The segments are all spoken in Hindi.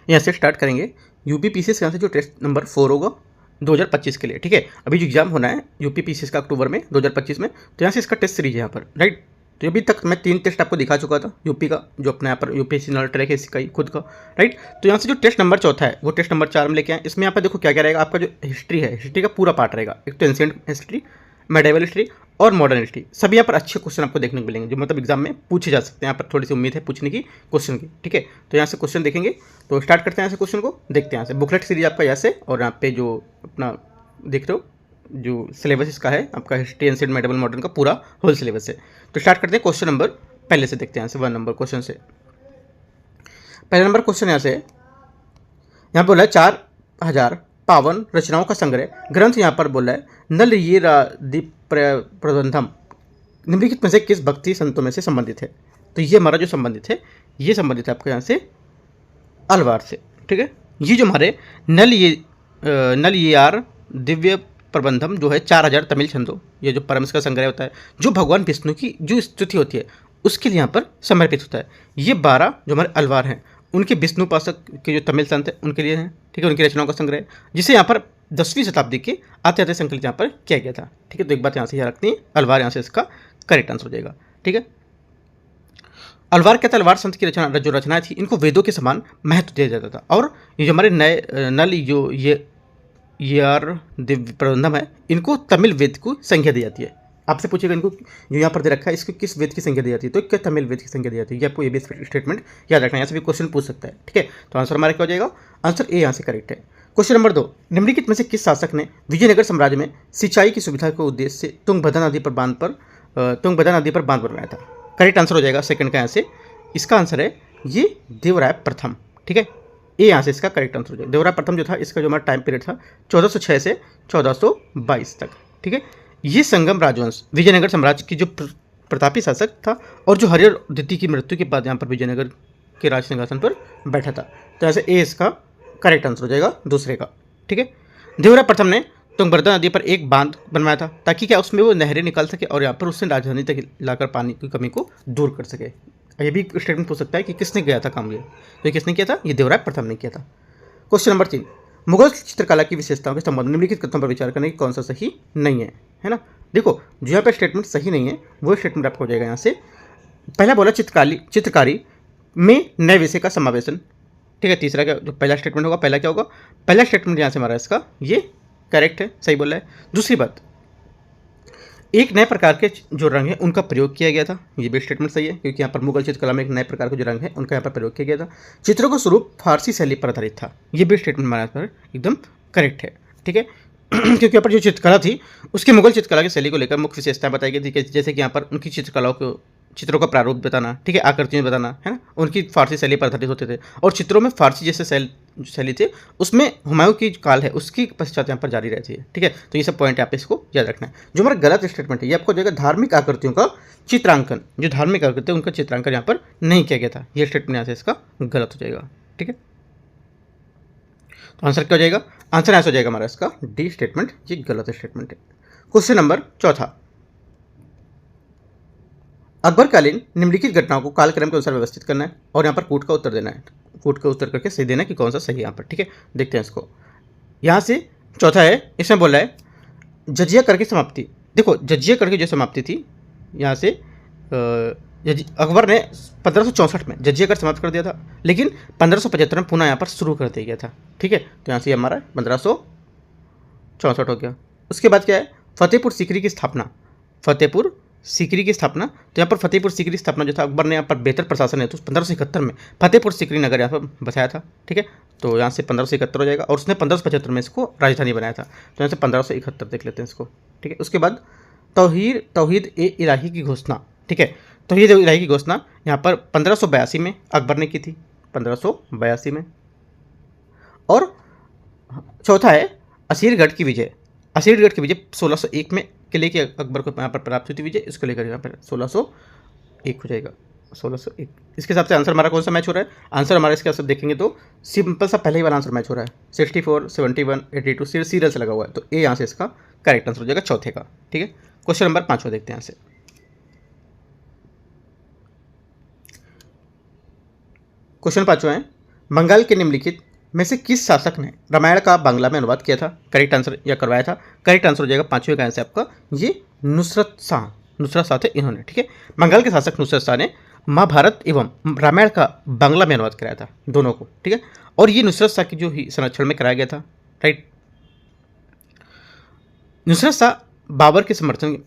यहाँ से स्टार्ट करेंगे। यूपी पीसीएस यहाँ से जो टेस्ट नंबर 4 होगा 2025 के लिए, ठीक है। अभी जो एग्जाम होना है यूपी पीसीएस का अक्टूबर में 2025 में, तो यहाँ से इसका टेस्ट सीरीज है यहाँ पर, राइट। तो अभी तक मैं 3 टेस्ट आपको दिखा चुका था यूपी का, जो अपने यहाँ पर यूपीएससी नल ट्रैक है इसका ही खुद का, राइट। तो यहाँ से जो टेस्ट नंबर 4 है वो टेस्ट नंबर 4 में लेके आए। इसमें यहाँ पर देखो क्या क्या रहेगा, आपका जो हिस्ट्री है, हिस्ट्री का पूरा पार्ट रहेगा। एक तो एंशिएंट हिस्ट्री, मेडिवल हिस्ट्री और मॉडर्न हिस्ट्री, सभी यहाँ पर अच्छे क्वेश्चन आपको देखने को मिलेंगे, जो मतलब एग्जाम में पूछे जा सकते हैं। यहाँ पर थोड़ी सी उम्मीद है पूछने की क्वेश्चन की, ठीक है। तो यहाँ से क्वेश्चन देखेंगे, तो स्टार्ट करते हैं यहाँ से क्वेश्चन को, देखते हैं यहाँ से। बुकलेट सीरीज आपका यहाँ से, और यहाँ पे जो अपना देख रहे हो जो सिलेबस इसका है आपका हिस्ट्री एंशिएंट मेडिवल मॉडर्न का पूरा होल सिलेबस है। तो स्टार्ट करते हैं क्वेश्चन नंबर पहले से, देखते हैं यहाँ से 1 नंबर क्वेश्चन से। पहला नंबर क्वेश्चन यहाँ से, यहाँ बोला है 4000 पावन रचनाओं का संग्रह ग्रंथ यहाँ पर बोला है नल ये दीप प्रबंधम निम्नलिखित में से किस भक्ति संतों में से संबंधित है। तो ये हमारा जो संबंधित है, ये संबंधित है आपका यहाँ से अलवार से, ठीक है। ये जो हमारे नल ये आर दिव्य प्रबंधम जो है 4000 तमिल छंदों, ये जो परमस का संग्रह होता है, जो भगवान विष्णु की जो स्तुति होती है उसके लिए यहाँ पर समर्पित होता है। ये 12 जो हमारे अलवार हैं उनके विष्णु उपासक के जो तमिल संत हैं उनके लिए हैं, ठीक है, उनकी रचनाओं का संग्रह, जिसे यहाँ पर 10वीं शताब्दी के आते आते संकलित यहाँ पर किया गया था, ठीक है। तो एक बात यहाँ से याद रखनी है, अलवार यहाँ से इसका करेक्ट आंसर हो जाएगा, ठीक है। अलवार क्या था, अलवार संत की रचना जो रचनाएं थी इनको वेदों के समान महत्व दिया जाता था। और ये जो हमारे नए नल जो ये आर दिव्य प्रबंधम है, इनको तमिल वेद को संज्ञा दी जाती है। आपसे पूछेगा इनको जो यहाँ पर दे रखा है इसको किस वेद की संज्ञा दी जाती है, तो क्या तमिल वेद की संज्ञा दी जाती है। ये आपको ये भी स्टेटमेंट याद रखना है, यहाँ से भी क्वेश्चन पूछ सकता है, ठीक है। तो आंसर हमारा क्या हो जाएगा, आंसर ए यहाँ से करेक्ट है। क्वेश्चन नंबर 2, निम्नलिखित में से किस शासक ने विजयनगर साम्राज्य में सिंचाई की सुविधा के उद्देश्य से तुंगभद्रा नदी पर बांध बनवाया था। करेक्ट आंसर हो जाएगा सेकंड का यहाँ से, इसका आंसर है ये देवराय प्रथम, ठीक है। ए यहाँ से इसका करेक्ट आंसर हो जाएगा। देवराय प्रथम जो था इसका जो हमारा टाइम पीरियड था 1406 से 1422 तक, ठीक है। ये संगम राजवंश विजयनगर साम्राज्य की जो प्रतापी शासक था, और जो हरिहर द्वितीय की मृत्यु के बाद यहाँ पर विजयनगर के राज सिंहासन पर बैठा था। तो यहाँ से ए इसका करेक्ट आंसर हो जाएगा दूसरे का, ठीक है। देवराय प्रथम ने तुंगभद्रा नदी पर एक बांध बनवाया था ताकि क्या उसमें वो नहरें निकाल सके और यहाँ पर उससे राजधानी तक लाकर पानी की कमी को दूर कर सके। ये भी स्टेटमेंट पूछ सकता है कि किसने किया था काम, ये तो ये किसने किया था, ये देवराय प्रथम ने किया था। क्वेश्चन नंबर 3, मुगल चित्रकला की विशेषताओं के संबंध में निम्नलिखित कथनों पर विचार करने की कौन सा सही नहीं है ना। देखो जो यहाँ पर स्टेटमेंट सही नहीं है वो स्टेटमेंट आपको हो जाएगा यहाँ से। पहला बोला चित्रकारी में नए विषय का समावेशन, ठीक है। तीसरा क्या जो पहला स्टेटमेंट होगा, पहला क्या होगा, पहला स्टेटमेंट यहाँ से हमारा इसका ये करेक्ट है, सही बोल रहा है। दूसरी बात, एक नए प्रकार के जो रंग है उनका प्रयोग किया गया था, ये भी स्टेटमेंट सही है, क्योंकि यहाँ पर मुगल चित्रकला में एक नए प्रकार के जो रंग है उनका यहाँ पर प्रयोग किया गया था। चित्रों का स्वरूप फारसी शैली पर आधारित था, ये भी स्टेटमेंट हमारे पर एकदम करेक्ट है, ठीक है। क्योंकि यहाँ पर जो चित्रकला थी उसकी मुगल चित्रकला की शैली को लेकर मुख्य विशेषताएं बताई गई थी, जैसे कि यहाँ पर उनकी चित्रों का प्रारूप बताना, ठीक है, आकृतियाँ बताना, है ना, उनकी फारसी शैली पर आधारित होते थे। और चित्रों में फारसी जैसे शैली थे उसमें हुमायूं की काल है उसकी पश्चात यहाँ पर जारी रहती है, ठीक है। तो ये सब पॉइंट यहाँ पे इसको याद रखना है। जो हमारा गलत स्टेटमेंट है ये आपको देगा धार्मिक आकृतियों का चित्रांकन, जो धार्मिक आकृति है उनका चित्रांकन यहाँ पर नहीं किया गया था, ये स्टेटमेंट यहाँ से इसका गलत हो जाएगा, ठीक है। तो आंसर क्या हो जाएगा, आंसर ऐसा हो जाएगा हमारा इसका डी स्टेटमेंट, ये गलत स्टेटमेंट है। क्वेश्चन नंबर 4, अकबरकालीन निम्नलिखित घटनाओं को कालक्रम के अनुसार व्यवस्थित करना है और यहाँ पर कूट का उत्तर देना है, कूट का उत्तर करके सही देना है कि कौन सा सही है यहाँ पर, ठीक है। देखते हैं इसको। यहाँ से चौथा है, इसमें बोला है जजिया कर की समाप्ति। देखो जजिया कर की जो समाप्ति थी यहाँ से अकबर ने 1564 में जजिया कर समाप्त कर दिया था, लेकिन 1575 में पुनः यहाँ पर शुरू कर दिया गया था, ठीक है। तो यहाँ से हमारा 1564 हो गया। उसके बाद क्या है, फतेहपुर सीकरी की स्थापना, फतेहपुर सीकरी की स्थापना। तो यहाँ पर फतेहपुर सीकरी स्थापना जो था अकबर ने यहाँ पर बेहतर प्रशासन है तो 1571 में फतेहपुर सीकरी नगर यहाँ पर बसाया था, ठीक है। तो यहाँ से 1571 हो जाएगा, और उसने 1575 में इसको राजधानी बनाया था। तो यहाँ से 1571 देख लेते हैं इसको, ठीक है। उसके बाद तौहीद ए इलाही की घोषणा, ठीक है। तौहीद ए इलाही की घोषणा यहाँ पर 1582 में अकबर ने की थी, 1582 में। और चौथा है असीरगढ़ की विजय। असीरगढ़ की विजय 1601 में के लिए कि अकबर को यहाँ पर प्राप्त हुई थी विजय, इसको लेकर यहाँ पर 1601 हो जाएगा, 1601। इसके हिसाब से आंसर हमारा कौन सा मैच हो रहा है, आंसर हमारा इसके हिसाब से देखेंगे तो सिंपल सा पहले ही वाला आंसर मैच हो रहा है, 64, 71, 82 सीरियल से लगा हुआ है। तो ए यहाँ से इसका करेक्ट आंसर हो जाएगा चौथे का, ठीक है। क्वेश्चन नंबर 5 देखते हैं यहाँ से। क्वेश्चन 5 है, बंगाल के निम्नलिखित में से किस शासक ने रामायण का बांग्ला में अनुवाद किया था? करेक्ट आंसर या करवाया था? करेक्ट आंसर हो जाएगा पांचवें का आंसर आपका ये नुसरत शाह थे इन्होंने। ठीक है, बंगाल के शासक नुसरत शाह ने महाभारत एवं रामायण का बांग्ला में अनुवाद कराया था दोनों को। ठीक है, और ये नुसरत शाह की जो ही संरक्षण में कराया गया था। राइट, नुसरत शाह बाबर के समर्थन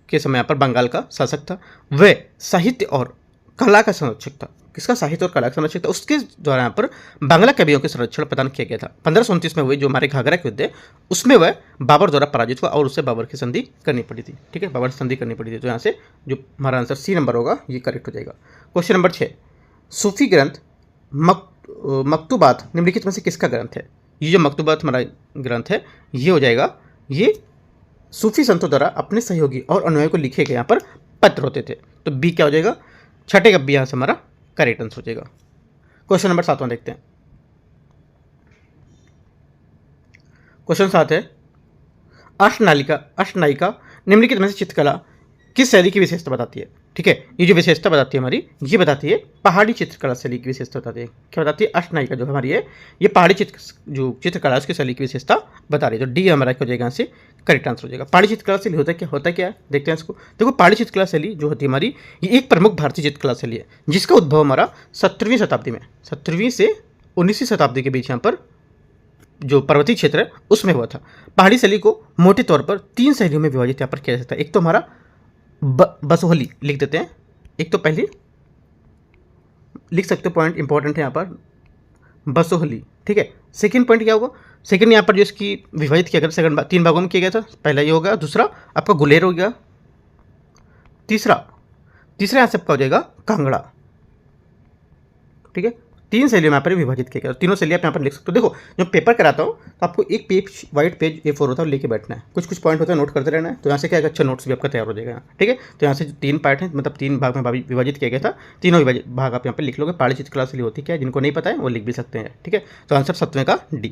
के समय पर बंगाल का शासक था। वह साहित्य और कला का संरक्षक था। किसका? साहित्य और कला का संरक्षक था। उसके द्वारा यहाँ पर बांग्ला कवियों के संरक्षण प्रदान किया गया था। 1529 में हुए जो हमारे घाघरा के युद्ध है उसमें वह बाबर द्वारा पराजित हुआ और उससे बाबर की संधि करनी पड़ी थी। ठीक है, बाबर संधि करनी पड़ी थी। तो यहाँ से जो हमारा आंसर सी नंबर होगा ये करेक्ट हो जाएगा। क्वेश्चन नंबर 6, सूफी ग्रंथ मकतूबात निम्नलिखित में से किसका ग्रंथ है? ये जो मकतूबात हमारा ग्रंथ है ये हो जाएगा, ये सूफी संतों द्वारा अपने सहयोगी और अनुयायी को लिखे गए यहाँ पर पत्र होते थे। तो बी क्या हो जाएगा? छठे का बी यहाँ से हमारा करेक्ट आंसर हो जाएगा। क्वेश्चन नंबर 7 देखते हैं। क्वेश्चन 7 है, अष्टनायिका निम्नलिखित में से चित्रकला किस शैली की विशेषता बताती है? ठीक है, ये जो विशेषता बताती है हमारी, ये बताती है पहाड़ी चित्रकला शैली की विशेषता बताती है। क्या बताती है? अष्टनायिका जो हमारी है ये पहाड़ी चित्रकला है उसकी शैली की विशेषता बता रही है। तो डी हमारा क्या हो जाएगा? यहाँ से करेक्ट आंसर हो जाएगा। पहाड़ी चित्रकला शैली होता क्या है देखते हैं इसको। देखो, पहाड़ी चित्रकला शैली जो होती है हमारी ये एक प्रमुख भारतीय चित्रकला शैली है जिसका उद्भव हमारा 17वीं शताब्दी में 17वीं से 19वीं शताब्दी के बीच यहाँ पर जो पर्वतीय क्षेत्र है उसमें हुआ था। पहाड़ी शैली को मोटे तौर पर 3 शैलियों में विभाजित यहाँ पर किया जाता है। एक तो हमारा बसोहली लिख देते हैं, एक तो पहली लिख सकते हो, पॉइंट इंपॉर्टेंट है यहाँ पर बसोहली। ठीक है, सेकंड पॉइंट क्या होगा? सेकंड यहाँ पर जो इसकी विभाजित किया गया सेकंड 3 भागों में किया गया था। पहला ये होगा, दूसरा आपका गुलेर हो गया, तीसरा यहाँ से आपका हो जाएगा कांगड़ा। ठीक है, 3 शैलियों में यहाँ पर विभाजित किया गया। तीनों शैली आप यहाँ पर लिख सकते हो। देखो, जब पेपर कराता हूँ तो आपको एक पेज वाइट पेज A4 होता है लेके बैठना है, कुछ पॉइंट होता है नोट करते रहना है। तो यहाँ से क्या है, अच्छा नोट्स भी आपका तैयार हो जाएगा। ठीक है, तो यहाँ से जो 3 पार्ट हैं मतलब 3 भाग में विभाजित किया गया था, तीनों भाग आप यहाँ पर लिख लोगे। पहाड़ी चित्रकला शैली होती क्या है, जिनको नहीं पता है वो लिख भी सकते हैं। ठीक है, तो आंसर 7वें का डी।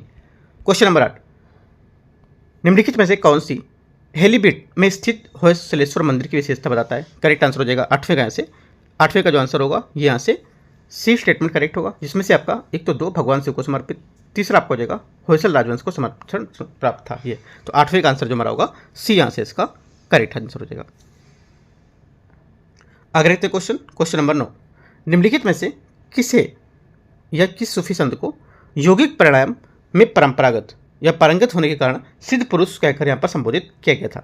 क्वेश्चन नंबर 8, निम्नलिखित में से कौन सी हेलीबीट में स्थित होयसलेश्वर मंदिर की विशेषता बताता है? करेक्ट आंसर हो जाएगा 8वें का। यहाँ से 8वें का जो आंसर होगा ये यहाँ से सी स्टेटमेंट करेक्ट होगा, जिसमें से आपका एक तो 2 भगवान शिव को समर्पित, तीसरा आपको हो जाएगा होयसल राजवंश को समर्थन प्राप्त था ये। तो 8वें का आंसर जो हमारा होगा सी यहाँ से इसका करेक्ट आंसर हो जाएगा। आगे देखते हैं क्वेश्चन नंबर 9, निम्नलिखित में से किसे या किस सूफी संत को यौगिक प्राणायाम में परंपरागत या पारंगत होने के कारण सिद्ध पुरुष कहकर यहाँ पर संबोधित किया गया था?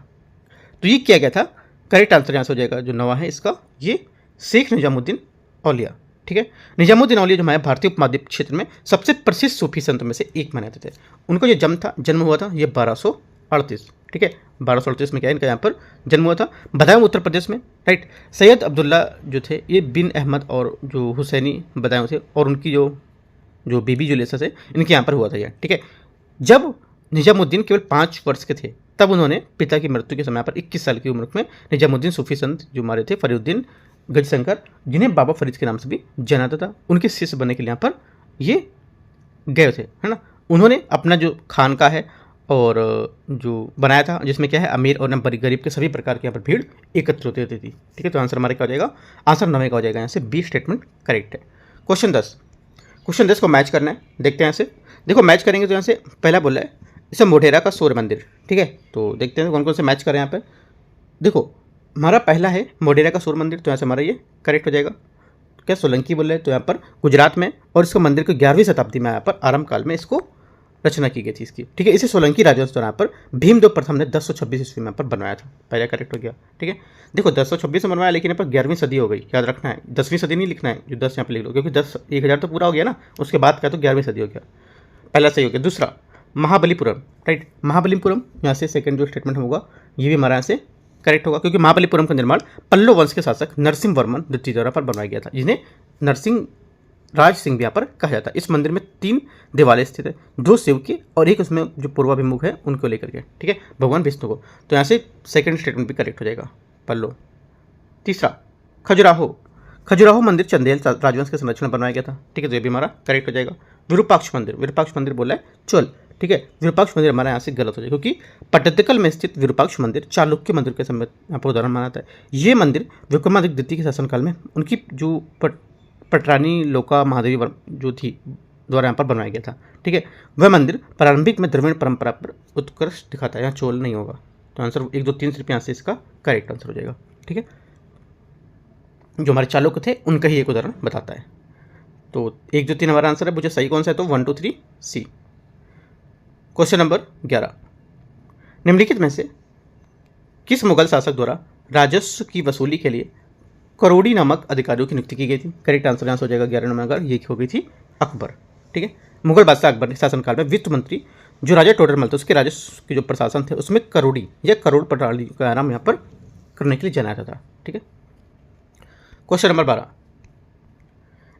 तो ये किया गया था, करेक्ट आंसर यहाँ से हो जाएगा जो 9 है इसका, ये शेख निजामुद्दीन औलिया। ठीक है, निजामुद्दीन औलिया जो हमारे भारतीय उपमहाद्वीप क्षेत्र में सबसे प्रसिद्ध सूफी संत में से एक माने जाते थे। उनका जो जन्म हुआ था ये 1238। ठीक है, 1238 में क्या है इनका यहाँ पर जन्म हुआ था, बदायूं उत्तर प्रदेश में। राइट, सैयद अब्दुल्ला जो थे ये बिन अहमद और जो हुसैनी बदायूं थे और उनकी जो बीबी जुलेसा थे इनके यहाँ पर हुआ था ये। ठीक है, जब निजामुद्दीन केवल 5 वर्ष के थे तब उन्होंने पिता की मृत्यु के समय पर 21 साल की उम्र में निजामुद्दीन सूफी संत जो हमारे थे फरीउद्दीन गजशंकर, जिन्हें बाबा फरीद के नाम से भी जाना जाता था, उनके शिष्य बनने के लिए यहाँ पर ये गए थे, है ना। उन्होंने अपना जो खानका है और जो बनाया था जिसमें क्या है अमीर और न गरीब के सभी प्रकार की यहाँ पर भीड़ एकत्र होती रहती थी। ठीक है, तो आंसर हमारे क्या हो जाएगा? आंसर 9 का हो जाएगा, यहाँ से बी स्टेटमेंट करेक्ट है। क्वेश्चन 10 को मैच करना है, देखते हैं यहाँ से। देखो मैच करेंगे तो यहाँ से पहला बोला है इसे मोढेरा का सूर्य मंदिर। ठीक है, तो देखते हैं कौन कौन से मैच करें यहाँ पे। देखो हमारा पहला है मोढेरा का सूर्य मंदिर, तो यहाँ से हमारा ये करेक्ट हो जाएगा। क्या सोलंकी बोल रहे हैं तो यहाँ पर गुजरात में, और इसको मंदिर को 11वीं शताब्दी में यहाँ पर आरंभ काल में इसको रचना की गई थी इसकी। ठीक है, इसे सोलंकी राजवंश यहाँ पर भीमदेव प्रथम ने 1026 ईस्वी में यहाँ पर बनवाया था, पहला करेक्ट हो गया। ठीक है, देखो 1026 में बनवाया लेकिन यहाँ पर 11वीं सदी हो गई, याद रखना है, 10वीं सदी नहीं लिखना है, जो 10 यहाँ पर लिख लो क्योंकि 1000 तो पूरा हो गया ना, उसके बाद का तो 11वीं सदी हो गया, पहला सही हो गया। दूसरा महाबलीपुरम, राइट, महाबलीपुरम यहाँ से सेकंड जो स्टेटमेंट होगा ये भी हमारा यहाँ से करेक्ट होगा क्योंकि महाबलीपुरम का निर्माण पल्लव वंश के शासक नरसिंह वर्मन द्वितीय द्वारा पर बनवाया गया था, जिन्हें नरसिंह राज सिंह भी यहाँ पर कहा जाता है। इस मंदिर में 3 देवालय स्थित है, 2 शिव के और एक उसमें जो पूर्वाभिमुख है उनको लेकर के। ठीक है, भगवान विष्णु को, तो यहाँ से सेकंड स्टेटमेंट भी करेक्ट हो जाएगा पल्लव। तीसरा खजुराहो मंदिर चंदेल राजवंश के संरक्षण में बनवाया गया था। ठीक है, तो ये भी हमारा करेक्ट हो जाएगा। विरूपाक्ष मंदिर बोला है चोल। ठीक है, विरूपाक्ष मंदिर हमारा यहाँ से गलत हो जाएगा क्योंकि पट्टदकल में स्थित विरूपाक्ष मंदिर चालुक्य मंदिर के समय यहाँ पर उदाहरण माना जाता है। ये मंदिर विक्रमादित्य द्वितीय के शासनकाल में उनकी जो पटरानी लोका महादेवी जो थी द्वारा यहाँ पर बनवाया गया था। ठीक है, वह मंदिर प्रारंभिक में द्रविड़ परंपरा पर उत्कर्ष दिखाता है। यहाँ चोल नहीं होगा, तो आंसर 1 2 3 सिर्फ यहाँ से इसका करेक्ट आंसर हो जाएगा। ठीक है, जो हमारे चालुक्य थे उनका ही एक उदाहरण बताता है। तो 1 2 3 हमारा आंसर है। मुझे सही कौन सा है, तो 1 2 3 सी। क्वेश्चन नंबर 11, निम्नलिखित में से किस मुगल शासक द्वारा राजस्व की वसूली के लिए करोड़ी नामक अधिकारियों की नियुक्ति की गई थी? करेक्ट आंसर यहाँ हो जाएगा 11 नंबर, ये हो गई थी अकबर। ठीक है, मुगल बादशाह अकबर के शासनकाल में वित्त मंत्री जो राजा टोडरमल थे उसके राजस्व की जो प्रशासन थे उसमें करोड़ी या करोड़ प्रणाली का आराम यहाँ पर करने के लिए जाना जाता था। ठीक है, क्वेश्चन नंबर 12,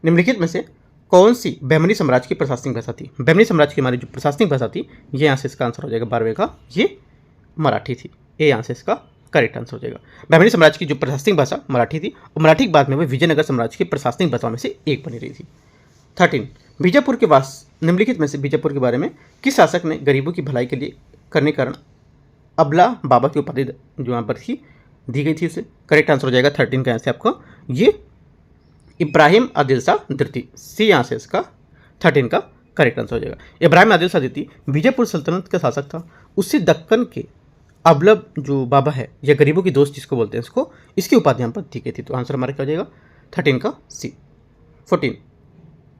निम्नलिखित में से कौन सी बहमनी साम्राज्य की प्रशासनिक भाषा थी? बहमनी साम्राज्य की हमारी जो प्रशासनिक भाषा थी ये यहाँ से इसका आंसर हो जाएगा 12वें का, ये मराठी थी। ये यहाँ से इसका करेक्ट आंसर हो जाएगा। बहमनी साम्राज्य की जो प्रशासनिक भाषा मराठी थी और मराठी के बाद में वह विजयनगर साम्राज्य की प्रशासनिक भाषाओं में से एक बनी रही थी। 13, बीजापुर के निम्नलिखित में से बीजापुर के बारे में किस शासक ने गरीबों की भलाई के लिए करने कारण अबला बाबा की उपाधि जो यहाँ पर थी दी गई थी उसे? करेक्ट आंसर हो जाएगा 13 का यहाँ से आपका ये इब्राहिम आदिल शाह द्वितीय, सी यहाँ से इसका 13 का करेक्ट आंसर हो जाएगा। इब्राहिम आदिल शाह द्वितीय बीजापुर सल्तनत का शासक था। उससे दक्कन के अबलब जो बाबा है या गरीबों की दोस्त जिसको बोलते हैं इसको, इसकी उपाधि यहाँ पर दी गई थी। तो आंसर हमारा क्या हो जाएगा 13 का सी। 14,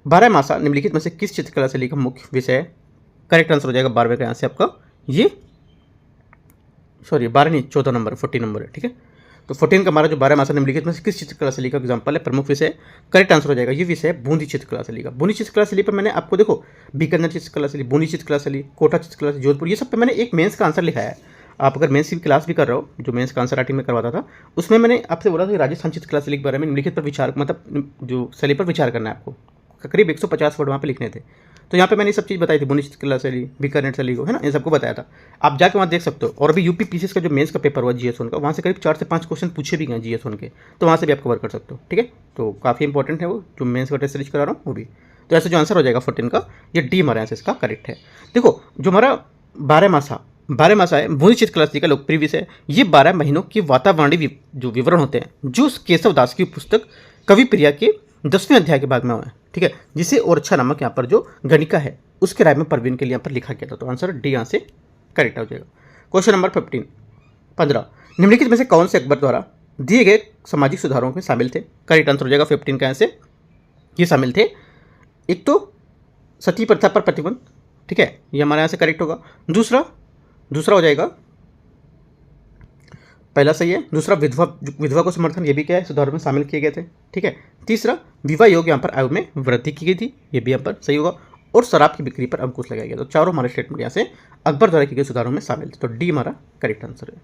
12 मासा निम्नलिखित में से किस चित्रकला शैली का मुख्य विषय है? करेक्ट आंसर हो जाएगा 12वें का यहाँ से आपका ये 12 नहीं 14 नंबर 14 नंबर है। ठीक है, तो 14 का हमारा जो 12 मासा निम्नलिखित में से किस चित्रकला शैली का एग्जाम्पल है, प्रमुख विषय? करेक्ट आंसर हो जाएगा ये विषय है बूंदी चित्रकला शैली का। बूंदी चित्रकला शैली पर मैंने आपको देखो बीकानेर चित्रकला शैली, बूंदी चित्रकला शैली, कोटा चित्रकला शैली, जोधपुर, ये सब पे मैंने एक मेंस का आंसर लिखा है। आप अगर मेंस की क्लास भी कर रहे हो, जो मेंस का आंसर राइटिंग में करवाता था, उसमें मैंने आपसे बोला था कि राजस्थान चित्रकला शैली के बारे में निम्नलिखित पर विचार, मतलब जो शैली पर विचार करना है आपको, करीब 150 वर्ड वहाँ पे लिखने थे। तो यहाँ पे मैंने सब चीज़ बताई थी, बूंदी चित्रकला शैली, बीकानेर शैली को, है ना, इन सबको बताया था। आप जाके वहाँ देख सकते हो। और अभी यूपी पीसीएस का जो मेंस का पेपर हुआ जीएस का, वहाँ से करीब 4 से 5 क्वेश्चन पूछे भी गए जीएस के, तो वहाँ से भी आप कवर कर सकते हो। ठीक है, तो काफ़ी इंपॉर्टेंट है वो जो मेंस का टेस्ट सीरीज करा रहा हूँ वो भी। तो ऐसे जो आंसर हो जाएगा 14 का ये डी हमारे यहाँ से इसका करेक्ट है। देखो जो हमारा 12 मासा है बूंदी चित्रकला शैली का लोकप्रिय विषय है। ये 12 महीनों की वातावरणीय जो विवरण होते हैं जो केशव दास की पुस्तक कवि प्रिया के 10वें अध्याय के भाग में हुआ है। ठीक है, जिसे ओरछा नामक यहाँ पर जो गणिका है उसके राय में परवीन के लिए यहाँ पर लिखा गया था। तो आंसर डी यहाँ से करेक्ट हो जाएगा। क्वेश्चन नंबर 15, निम्नलिखित में से कौन से अकबर द्वारा दिए गए सामाजिक सुधारों में शामिल थे? करेक्ट आंसर हो जाएगा 15 का यहाँ से ये शामिल थे। एक तो सती प्रथा पर प्रतिबंध, ठीक है, ये हमारे यहाँ से करेक्ट होगा। दूसरा हो जाएगा, पहला सही है। दूसरा विधवा को समर्थन, ये भी क्या है सुधारों में शामिल किए गए थे। ठीक है, तीसरा विवाह योग यहाँ पर आयु में वृद्धि की गई थी, ये भी यहाँ पर सही होगा। और शराब की बिक्री पर अंकुश लगाया गया। तो चारों हमारे स्टेटमेंट यहाँ से अकबर द्वारा किए गए सुधारों में शामिल थे। तो डी हमारा करेक्ट आंसर है।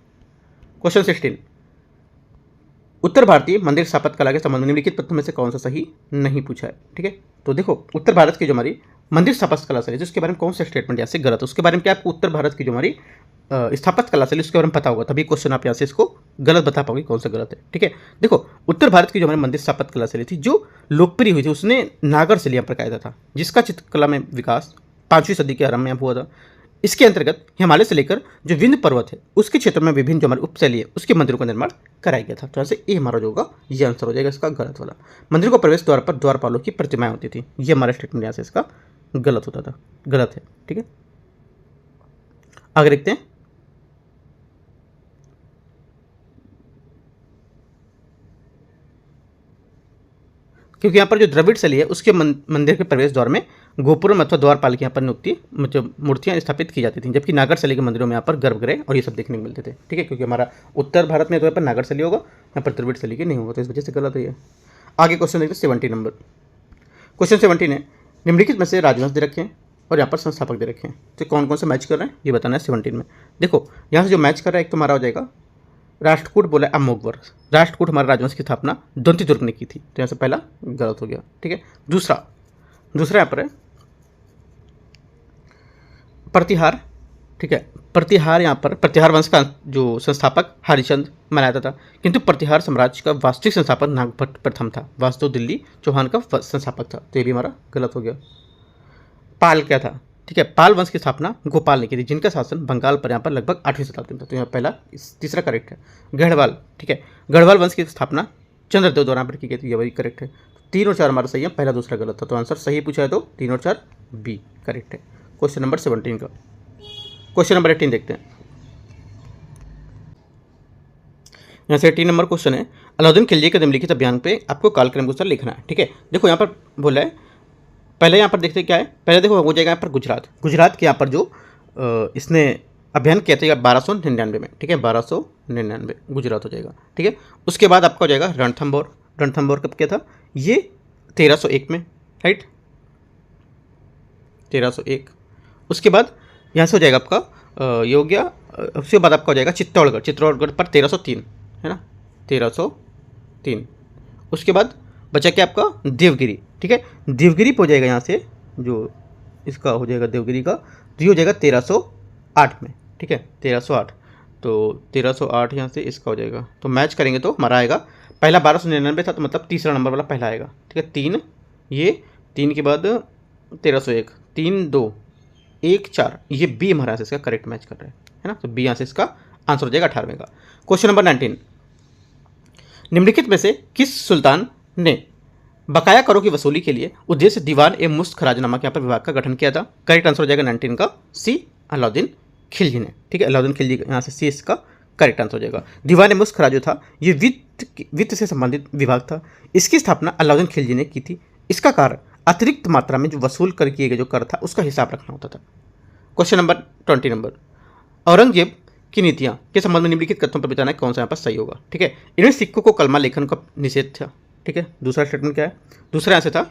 क्वेश्चन 16, उत्तर भारतीय मंदिर स्थापत्य कला के संबंध में निम्नलिखित तथ्यों में से कौन सा सही नहीं पूछा है? ठीक है, तो देखो उत्तर भारत की जो हमारी मंदिर स्थापत्य कला शैली, उसके बारे में कौन सा स्टेटमेंट यहाँ से गलत है? उसके बारे में क्या आपको उत्तर भारत की जो हमारी स्थापत्य कला शैली उसके बारे में पता होगा, तभी क्वेश्चन आप यहाँ से इसको गलत बता पाओगे कौन सा गलत है। ठीक है, देखो उत्तर भारत की जो हमारी मंदिर स्थापत्य कला शैली थी जो लोकप्रिय हुई थी उसने नागर शैली पर कायदा था, जिसका चित्रकला में विकास 5वीं सदी के आरंभ में हुआ था। इसके अंतर्गत हिमालय से लेकर जो विंध्य पर्वत है उसके क्षेत्र में विभिन्न जो हमारी उपशैली है उसके मंदिरों का निर्माण कराया गया था। तो यहाँ से ए हमारा जो होगा ये आंसर हो जाएगा इसका गलत वाला। मंदिर को प्रवेश द्वार पर द्वारपालों की प्रतिमाएं होती थी, ये हमारा स्टेटमेंट यहाँ से इसका गलत होता था, गलत है। ठीक है, आगे देखते हैं। क्योंकि यहाँ पर जो द्रविड़ शैली है उसके मंदिर के प्रवेश द्वार में गोपुरम अथवा द्वारपाल की यहाँ पर नियुक्ति मतलब मूर्तियाँ स्थापित की जाती थी, जबकि नागर शैली के मंदिरों में यहाँ पर गर्भगृह और ये सब देखने को मिलते थे। ठीक है, क्योंकि हमारा उत्तर भारत में तो यहाँ पर नागर शैली होगा, यहाँ पर द्रविड़ शैली के नहीं होगा, तो इस वजह से गलत है। आगे क्वेश्चन देखते 70 नंबर। क्वेश्चन 17 है, निम्नलिखित में से राजवंश दे रखे हैं और यहाँ पर संस्थापक दे रखे हैं, तो कौन कौन से मैच कर रहे हैं ये बताना है 17 में। देखो यहाँ से जो मैच कर रहा है एक तो हमारा हो जाएगा राष्ट्रकूट बोला अमोघवर। राष्ट्रकूट हमारे राजवंश की स्थापना दंती दुर्ग ने की थी, तो यहाँ से पहला गलत हो गया। ठीक है, दूसरा यहाँ पर है प्रतिहार। ठीक है, प्रतिहार यहाँ पर प्रतिहार वंश का जो संस्थापक हरिचंद माना जाता था, किंतु प्रतिहार साम्राज्य का वास्तविक संस्थापक नागभट्ट प्रथम था, वास्तव दिल्ली चौहान का संस्थापक था, तो ये भी हमारा गलत हो गया। पाल क्या था? ठीक है, पाल वंश की स्थापना गोपाल ने की थी, जिनका शासन बंगाल पर यहाँ पर लगभग 8वीं शताब्दी में था, तो यहाँ पहला तीसरा करेक्ट है। गढ़वाल, ठीक है, गढ़वाल वंश की स्थापना चंद्रदेव द्वारा पर की गई थी, ये वही करेक्ट है। 3 और 4 हमारा सही है, पहला दूसरा गलत था, तो आंसर सही पूछा है तो 3 और 4 बी करेक्ट है क्वेश्चन नंबर 17 का। क्वेश्चन नंबर 18 देखते हैं। यहाँ से 18 नंबर क्वेश्चन है, अलाउद्दीन खिलजी के निम्नलिखित अभियान पे आपको कालक्रम अनुसार लिखना है। ठीक है, देखो यहाँ पर बोला है, पहले यहाँ पर देखते क्या है, पहले देखो हो जाएगा यहाँ पर गुजरात के यहाँ पर जो इसने अभियान किया था 1299 में। ठीक है, 1299 गुजरात हो जाएगा। ठीक है, उसके बाद आपका हो जाएगा रणथंभौर कब किया था, ये 1301 में, राइट, 1301। उसके बाद यहाँ से हो जाएगा आपका ये हो गया, उसके बाद आपका हो जाएगा चित्तौड़गढ़ पर 1303 है ना, 1303। उसके बाद बचा क्या आपका देवगिरी। ठीक है, देवगिरी पे हो जाएगा यहाँ से जो इसका हो जाएगा देवगिरी का, तो ये हो जाएगा 1308 में। ठीक है, 1308, तो 1308 यहाँ से इसका हो जाएगा, तो मैच करेंगे तो हमारा आएगा, पहला 1299 था तो मतलब तीसरा नंबर वाला पहला आएगा। ठीक है, 3, ये 3 के बाद 1301, 3 2 1 4, ये बी हमारा यहाँ से इसका करेक्ट मैच कर रहा है ना, तो बी यहाँ से इसका आंसर हो जाएगा 18वें का। क्वेश्चन नंबर 19, निम्नलिखित में से किस सुल्तान ने बकाया करों की वसूली के लिए उद्देश्य दीवान ए मुस्त खराज नामक यहाँ पर विभाग का गठन किया था? करेक्ट आंसर हो जाएगा 19 का सी, अलाउद्दीन खिलजी ने। ठीक है, अलाउद्दीन खिलजी यहाँ से सी इसका करेक्ट आंसर हो जाएगा। दीवान ए मुस्त खराज जो था ये वित्त से संबंधित विभाग था, इसकी स्थापना अलाउद्दीन खिलजी ने की थी। इसका कार्य अतिरिक्त मात्रा में जो वसूल कर किए गए जो कर था उसका हिसाब रखना होता था। क्वेश्चन नंबर 20 नंबर, औरंगजेब की नीतियाँ के संबंध में निम्नलिखित कथनों पर बताना है कौन सा यहाँ पर सही होगा। ठीक है, इनमें सिक्कों को कलमा लेखन का निषेध था। ठीक है, दूसरा स्टेटमेंट क्या है, दूसरा यहाँ से था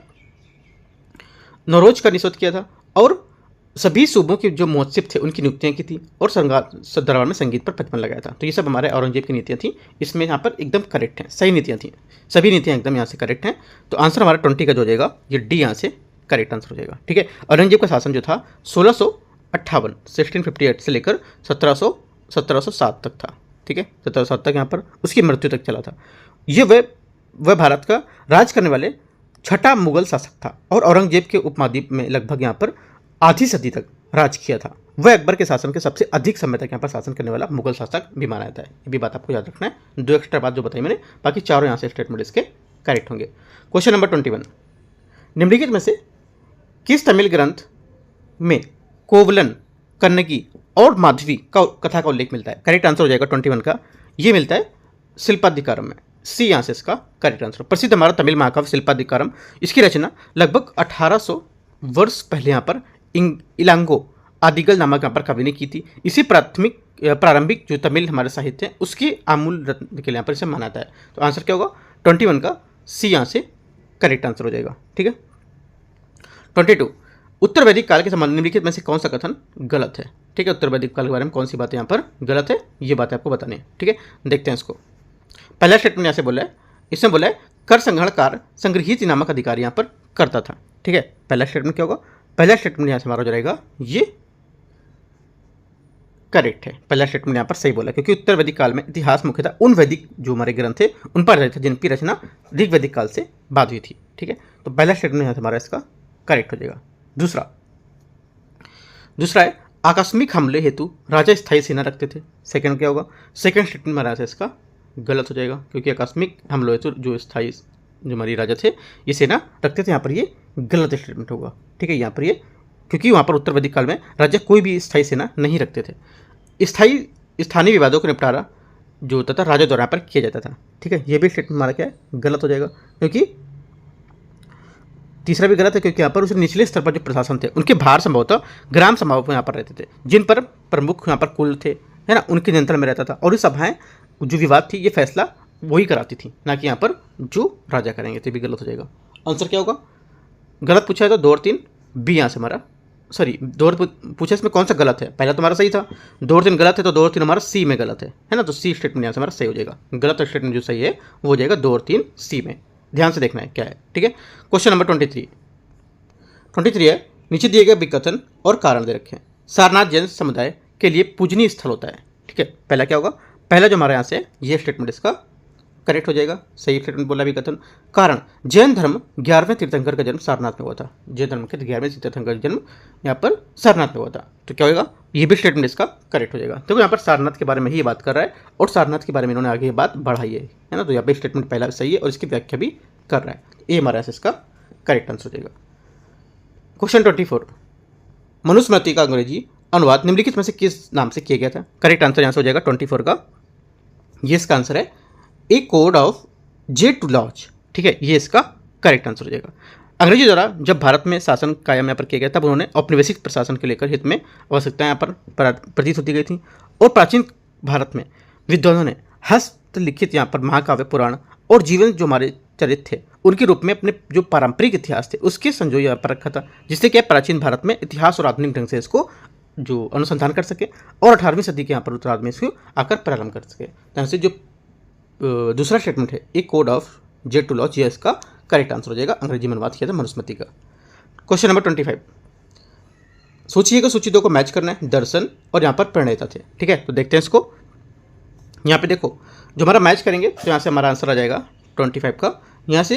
नौरोज का निषेध किया था, और सभी सूबों के जो मुहत्सिब थे उनकी नियुक्तियाँ की थी, और दरबार में संगीत पर प्रतिबंध लगाया था। तो ये सब हमारे औरंगजेब की नीतियाँ थी, इसमें यहाँ पर एकदम करेक्ट हैं, सही नीतियाँ थी, सभी नीतियाँ एकदम यहाँ से करेक्ट हैं। तो आंसर हमारा 20 का जो हो जाएगा ये डी यहाँ से करेक्ट आंसर हो जाएगा। ठीक है, औरंगजेब का शासन जो था 1658 से लेकर 1707 तक था। ठीक है, 1707 तक यहाँ पर उसकी मृत्यु तक चला था। ये वह भारत का राज करने वाले छठा मुगल शासक था, और औरंगजेब के उपमहाद्वीप में लगभग यहाँ पर आधी सदी तक राज किया था। वह अकबर के शासन के सबसे अधिक समय तक यहाँ पर शासन करने वाला मुगल शासक भी माना जाता है। ये भी बात आपको याद रखना है। 2 एक्स्ट्रा बात जो बताई मैंने, बाकी चारों यहाँ से स्टेटमेंट इसके करेक्ट होंगे। क्वेश्चन नंबर 21, निम्नलिखित में से किस तमिल ग्रंथ में कोवलन, कन्नगी और माधवी का कथा का उल्लेख मिलता है? करेक्ट आंसर हो जाएगा 21 का, ये मिलता है शिल्पाधिकारम में, सी यहाँ से इसका करेक्ट आंसर। प्रसिद्ध हमारा तमिल महाकाव्य शिल्पाधिकारम, इसकी रचना लगभग 1800 वर्ष पहले यहाँ पर इलांगो आदिगल नामक यहाँ पर कवि ने की थी। इसी प्रारंभिक जो तमिल हमारे साहित्य है उसकी आमूल रत्न के लिए यहाँ पर इसे माना जाता है। तो आंसर क्या होगा 21 का सी यहाँ से करेक्ट आंसर हो जाएगा। ठीक है, 22, उत्तर वैदिक काल के संबंध निम्नलिखित में से कौन सा कथन गलत है? ठीक है, उत्तर वैदिक काल के बारे में कौन सी बातें यहाँ पर गलत है, ये बातें आपको बतानी है। ठीक है, देखते हैं इसको। पहला स्टेटमेंट यहाँ से बोला है, इसमें बोला है कर संग्रहणकार संग्रहित नामक अधिकारी यहाँ पर करता था। ठीक है, पहला स्टेटमेंट क्या होगा, पहला स्टेटमेंट यहाँ से हमारा हो जाएगा ये करेक्ट है। पहला स्टेटमेंट यहाँ पर सही बोला, क्योंकि उत्तर वैदिक काल में इतिहास मुख्यतः उन वैदिक जो हमारे ग्रंथ थे उन पर आधारित था जिनकी रचना ऋग्वैदिक काल से बाद हुई थी। ठीक है, तो पहला स्टेटमेंट यहाँ से हमारा इसका करेक्ट हो जाएगा। दूसरा है आकस्मिक हमले हेतु राजा स्थायी सेना रखते थे। सेकंड क्या होगा, सेकंड स्टेटमेंट हमारा से इसका गलत हो जाएगा, क्योंकि आकस्मिक हमलों हेतु जो स्थायी जो हमारी राजा थे ये सेना रखते थे, यहाँ पर ये गलत स्टेटमेंट होगा। ठीक है, यहाँ पर ये क्योंकि वहाँ पर उत्तर वैदिक काल में राजा कोई भी स्थायी सेना नहीं रखते थे। स्थानीय विवादों का निपटारा जो होता था राजा द्वारा पर किया जाता था। ठीक है, ये भी स्टेटमेंट हमारा क्या है गलत हो जाएगा, क्योंकि तीसरा भी गलत है, क्योंकि यहाँ पर उस निचले स्तर पर जो प्रशासन थे उनके भार संभवतः ग्राम सभाओं में यहाँ पर रहते थे, जिन पर प्रमुख यहाँ पर कुल थे है ना, उनके नियंत्रण में रहता था, और ये सभाएं जो विवाद थी ये फैसला वही कराती थी, ना कि यहाँ पर जो राजा करेंगे। तो भी गलत हो जाएगा। आंसर क्या होगा, गलत पूछा है तो 2 और 3 बी यहाँ से हमारा, सॉरी 2 और पूछा इसमें कौन सा गलत है, पहला तो हमारा सही था, 2 और 3 गलत है, तो 2 और 3 हमारा सी में गलत है ना, तो सी स्टेटमेंट यहाँ से हमारा सही हो जाएगा। गलत स्टेटमेंट जो सही है वो हो जाएगा 2 और 3 सी में, ध्यान से देखना है क्या है। ठीक है, क्वेश्चन नंबर 23 है, नीचे दिए गए विकथन और कारण दे रखे हैं। सारनाथ जैन समुदाय के लिए पूजनीय स्थल होता है। ठीक है, पहला क्या होगा, पहला जो हमारे यहाँ से ये स्टेटमेंट इसका करेक्ट हो जाएगा, सही स्टेटमेंट बोला विकथन। कारण, जैन धर्म 11वें तीर्थंकर का जन्म सारनाथ में हुआ था। जैन धर्म के 11वें तीर्थंकर का जन्म यहाँ पर सारनाथ में हुआ था। तो क्या होगा, ये भी स्टेटमेंट इसका करेक्ट हो जाएगा। तो यहाँ पर सारनाथ के बारे में ही ये बात कर रहा है, और सारनाथ के बारे में इन्होंने आगे ये बात बढ़ाई है ना, तो यहाँ पर स्टेटमेंट पहला सही है और इसकी व्याख्या भी कर रहा है। ये हमारे यहाँ से इसका करेक्ट आंसर हो जाएगा। क्वेश्चन 24, मनुस्मृति का अंग्रेजी अनुवाद निम्नलिखित में से किस नाम से किया गया था? करेक्ट आंसर यहाँ से हो जाएगा 24 का, ये इसका आंसर है A code of J to laws. ठीक है, ये इसका करेक्ट आंसर हो जाएगा। अंग्रेजी द्वारा जब भारत में शासन कायम यहाँ पर किया गया तब उन्होंने औपनिवेशिक प्रशासन को लेकर हित में आवश्यकताएं यहाँ पर प्रतीत होती गई थी और प्राचीन भारत में विद्वानों ने हस्तलिखित यहाँ पर महाकाव्य, पुराण और जीवन जो हमारे चरित्र थे उनके रूप में अपने जो पारंपरिक इतिहास थे उसके संजो यहाँ पर रखा था, जिससे कि प्राचीन भारत में इतिहास और आधुनिक ढंग से इसको जो अनुसंधान कर सके और 18वीं सदी के यहाँ पर उत्तरार्ध में इसको आकर प्रारंभ कर सके। यहाँ से जो दूसरा स्टेटमेंट है A code of J to laws, ये इसका करेक्ट आंसर हो जाएगा। अंग्रेजी में अनुवाद किया था मनुस्मृति का। क्वेश्चन नंबर 25, सूची 1 और सूची 2 को मैच करना है। दर्शन और यहाँ पर प्रणेता थे। ठीक है, तो देखते हैं इसको। यहाँ पे देखो जो हमारा मैच करेंगे तो यहाँ से हमारा आंसर आ जाएगा 25 का। यहाँ से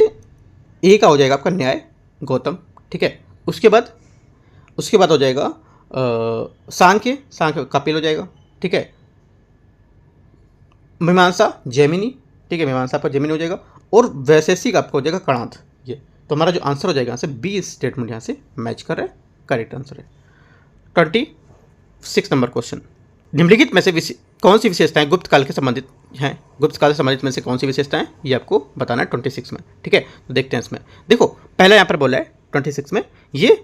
ए का हो जाएगा आपका न्याय गौतम। ठीक है, उसके बाद हो जाएगा सांख्य कपिल हो जाएगा। ठीक है, मीमांसा जैमिनी। ठीक है, मीमांसा पर जैमिनी हो जाएगा और वैशेषिक आपका हो जाएगा कणाद। ये तो हमारा जो आंसर हो जाएगा यहाँ से बी स्टेटमेंट यहाँ से मैच कर रहा है, करेक्ट आंसर है। 26 नंबर क्वेश्चन, निम्नलिखित में से कौन सी विशेषताएं गुप्त काल के संबंधित हैं? गुप्त काल से संबंधित में से कौन सी विशेषताएं, ये आपको बताना है 26 में। ठीक है, तो देखते हैं इसमें। देखो पहला यहाँ पर बोला है 26 में ये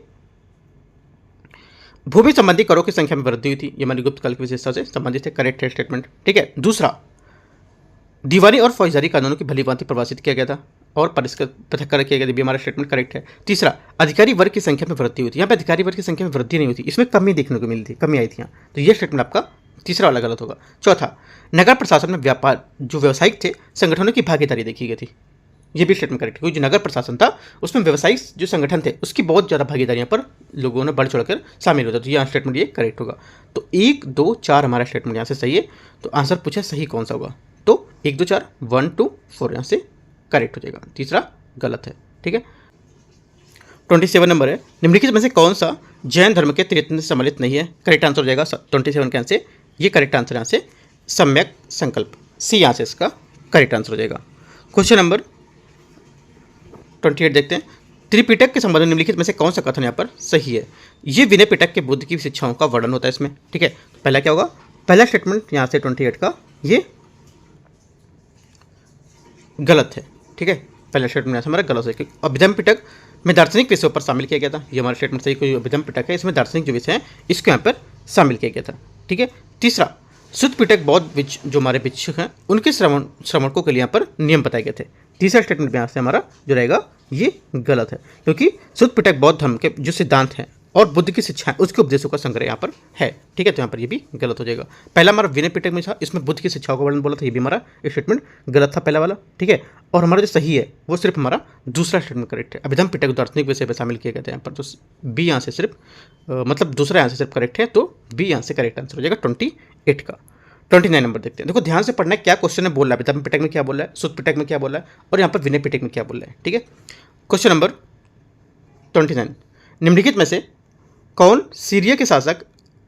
भूमि संबंधी करों की संख्या में वृद्धि हुई थी, ये हमारी गुप्त काल की विशेषता से संबंधित है, करेक्ट है स्टेटमेंट। ठीक है, दूसरा दीवानी और फौजदारी कानूनों की भलीभांति प्रवासित किया गया था और परिष्कृत पृथक किया गया था, भी हमारा स्टेटमेंट करेक्ट है। तीसरा अधिकारी वर्ग की संख्या में वृद्धि हुई थी, यहाँ पे अधिकारी वर्ग की संख्या में वृद्धि नहीं हुई थी, इसमें कमी देखने को मिली थी, कमी आई थी यहाँ, तो ये स्टेटमेंट आपका तीसरा वाला गलत होगा। चौथा नगर प्रशासन में व्यापार जो व्यावसायिक थे संगठनों की भागीदारी देखी गई थी, ये भी स्टेटमेंट करेक्ट है, क्योंकि जो नगर प्रशासन था उसमें व्यावसायिक जो संगठन थे उसकी बहुत ज़्यादा भागीदारियों पर लोगों ने बढ़ चढ़कर शामिल होता, तो ये स्टेटमेंट ये करेक्ट होगा। तो 1, 2, 4 हमारा स्टेटमेंट यहाँ से सही है। तो आंसर पूछा सही कौन सा होगा, तो 1, 2, 4, 1, 2, 4 यहाँ से करेक्ट हो जाएगा, तीसरा गलत है। ठीक है, 27 नंबर है, निम्नलिखित में से कौन सा जैन धर्म के त्रिरत्न से सम्मिलित नहीं है? करेक्ट आंसर हो जाएगा 27 के आंसर, ये करेक्ट आंसर यहाँ से सम्यक संकल्प, सी यहाँ से इसका करेक्ट आंसर हो जाएगा। क्वेश्चन नंबर 28 देखते हैं, त्रिपिटक के संबंध में निम्नलिखित में से कौन सा कथन यहाँ पर सही है? ये विनय पिटक के बुद्ध की शिक्षाओं का वर्णन होता है इसमें। ठीक है, पहला क्या होगा, पहला स्टेटमेंट यहाँ से 28 का ये गलत है। ठीक है, पहला स्टेटमेंट यहाँ से हमारा गलत है। अभिधम पिटक में दार्शनिक विषयों पर शामिल किया गया था, ये हमारा स्टेटमेंट सही, कोई अभिधम पिटक है इसमें दार्शनिक जो विषय हैं इसको यहाँ पर शामिल किया गया था। ठीक है, तीसरा शुद्ध पिटक बौद्ध जो हमारे भिक्षुक हैं उनके श्रवणकों के लिए यहाँ पर नियम बताए गए थे। तीसरा स्टेटमेंट यहाँ से हमारा जो रहेगा ये गलत है, क्योंकि शुद्ध पिटक बौद्ध धर्म के जो सिद्धांत हैं और बुद्ध की शिक्षा उसके उपदेशों का संग्रह यहाँ पर है। ठीक है, तो यहाँ पर ये भी गलत हो जाएगा। पहला हमारा विनय पिटक में था, इसमें बुद्ध की शिक्षाओं का वर्णन बोला था, ये भी हमारा स्टेटमेंट गलत था पहला वाला। ठीक है, और हमारा जो सही है वो सिर्फ हमारा दूसरा स्टेटमेंट करेक्ट है। अभिधम पिटक दार्शनिक विषय पर शामिल किया गया था यहाँ पर, तो बी यहाँ से सिर्फ मतलब दूसरा यहाँ से सिर्फ करेक्ट है, तो बी यहाँ से करेक्ट आंसर हो जाएगा 28 का। 29 नंबर देखते हैं, देखो ध्यान से पढ़ना है क्या क्वेश्चन में बोल रहा है, अभिधम पिटक में क्या बोल रहा है, शुद्ध पिटक में क्या बोल रहा है और यहाँ पर विनय पिटक में क्या बोल रहा है। ठीक है, क्वेश्चन नंबर 29, निम्नलिखित में से कौन सीरिया के शासक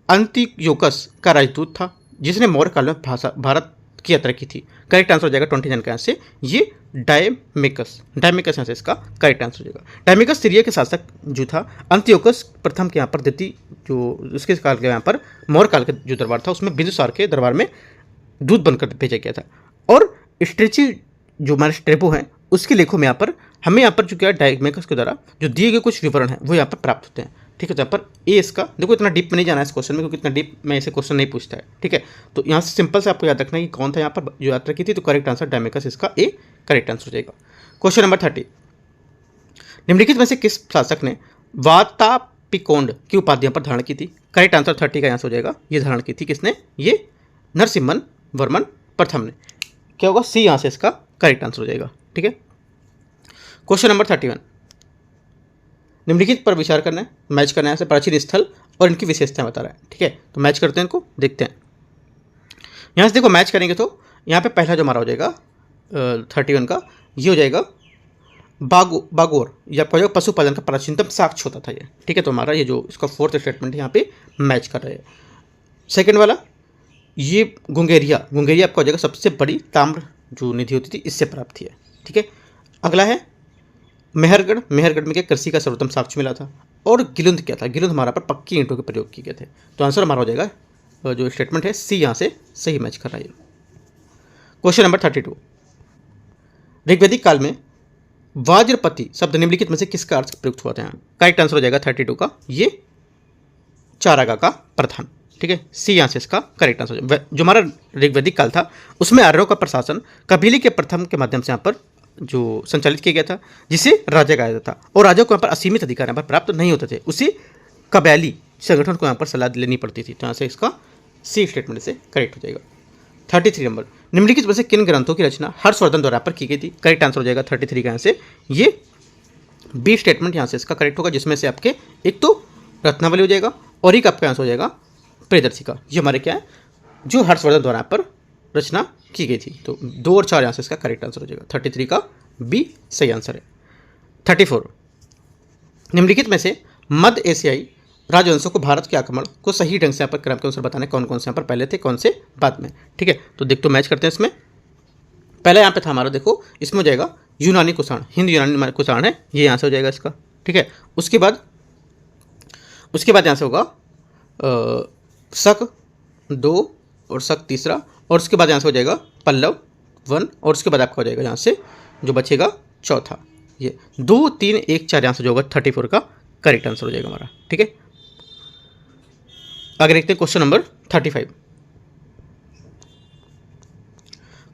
अंतियोकस का राजदूत था जिसने मौर्य काल में भारत की यात्रा की थी? करेक्ट आंसर हो जाएगा 29 का यहाँ से ये डायमेकस यहाँ से इसका करेक्ट आंसर हो जाएगा। डायमेकस सीरिया के शासक जो था, अंतियोकस प्रथम के यहाँ पर द्वितीय जो उसके काल के यहाँ पर मौर्य काल का जो दरबार था उसमें बिंदुसार के दरबार में दूत बनकर भेजा गया था, और स्ट्रेची जो हमारे स्ट्रेबो हैं उसके लेखों में यहाँ पर हमें यहाँ पर जो क्या डायमेकस के द्वारा जो दिए गए कुछ विवरण हैं वो यहाँ पर प्राप्त होते हैं। ठीक है, तो यहाँ पर ए इसका, देखो इतना डीप में नहीं जाना है इस क्वेश्चन में क्योंकि इतना डीप में ऐसे क्वेश्चन नहीं पूछता है। ठीक है, तो यहाँ से सिंपल से आपको याद रखना है कि कौन था यहाँ पर जो यात्रा की थी, तो करेक्ट आंसर डायमेकस इसका ए करेक्ट आंसर हो जाएगा। क्वेश्चन नंबर 30, निम्नलिखित में से किस शासक ने वातापिकोंड की उपाधियों पर धारण की थी? करेक्ट आंसर 30 का यहाँ से हो जाएगा, ये धारण की थी किसने? ये नरसिम्हन वर्मन प्रथम ने। क्या होगा? सी यहाँ से इसका करेक्ट आंसर हो जाएगा। ठीक है, क्वेश्चन नंबर 31, निम्नलिखित पर विचार करना है, मैच करना है, प्राचीन स्थल और इनकी विशेषताएं बता रहा है। ठीक है, तो मैच करते हैं इनको, देखते हैं। यहाँ से देखो मैच करेंगे तो यहाँ पे पहला जो हमारा हो जाएगा 31 का ये हो जाएगा बागोर, ये आपका जो पशुपालन का प्राचीनतम साक्ष्य होता था ये। ठीक है, तो हमारा ये जो इसका फोर्थ स्टेटमेंट यहाँ पे मैच कर रहा है। सेकेंड वाला ये गुंगेरिया आपका हो जाएगा सबसे बड़ी ताम्र जो निधि होती थी इससे प्राप्त थी है। ठीक है, अगला है मेहरगढ़ में क्या कृषि का सर्वोत्तम साक्ष्य मिला था। और गिलुंद क्या था? गिलुंद हमारा पर पक्की ईंटों के प्रयोग किए गए थे। तो आंसर हमारा हो जाएगा जो स्टेटमेंट है सी, यहाँ से सही मैच कर रहा है। क्वेश्चन नंबर 32, ऋग्वैदिक काल में वाज्रपति शब्द निम्नलिखित में से किसका अर्थ प्रयुक्त हुआ था? यहाँ करेक्ट आंसर हो जाएगा 32 का ये चारागाह का प्रधान। ठीक है, सी यहाँ से इसका करेक्ट आंसर। जो हमारा ऋग्वैदिक काल था उसमें आर्यों का प्रशासन कबीले के प्रथम के माध्यम से यहाँ पर जो संचालित किया गया था, जिसे राजा कहा जाता था, और राजा को यहाँ पर असीमित अधिकार यहाँ पर प्राप्त नहीं होते थे, उसी कबैली संगठन को यहाँ पर सलाह लेनी पड़ती थी। तो यहाँ से इसका सी स्टेटमेंट से करेक्ट हो जाएगा। 33 नंबर, निम्नलिखित में से किन ग्रंथों की रचना हर्षवर्धन द्वारा पर की गई थी? करेक्ट आंसर हो जाएगा 33 का यहाँ से ये बी स्टेटमेंट यहाँ से इसका करेक्ट होगा, जिसमें से आपके एक तो रत्नावली हो जाएगा और एक आपका आंसर हो जाएगा प्रियदर्शिका। ये हमारे क्या है, जो हर्षवर्धन द्वारा पर रचना की गई थी। तो 2 और 4 यहाँ से इसका करेक्ट आंसर हो जाएगा। 33 का बी सही आंसर है। 34, निम्नलिखित में से मध्य एशियाई राजवंशों को भारत के आक्रमण को सही ढंग से यहाँ पर क्रम के अनुसार बताने कौन कौन से यहाँ पर पहले थे, कौन से बाद में। ठीक है, तो देख तो मैच करते हैं इसमें। पहले यहाँ पे था हमारा, देखो इसमें हो जाएगा यूनानी कुषाण, हिंद यूनानी कुषाण है, ये यहाँ से हो जाएगा इसका। ठीक है, उसके बाद यहाँ से होगा शक 2 और शक 3, और उसके बाद यहाँ से हो जाएगा पल्लव 1, और उसके बाद आपका हो जाएगा यहाँ से जो बचेगा चौथा, ये 2, 3, 1, 4 यहाँ से जो होगा 34 का करेक्ट आंसर हो जाएगा हमारा। ठीक है, आगे देखते हैं क्वेश्चन नंबर 35।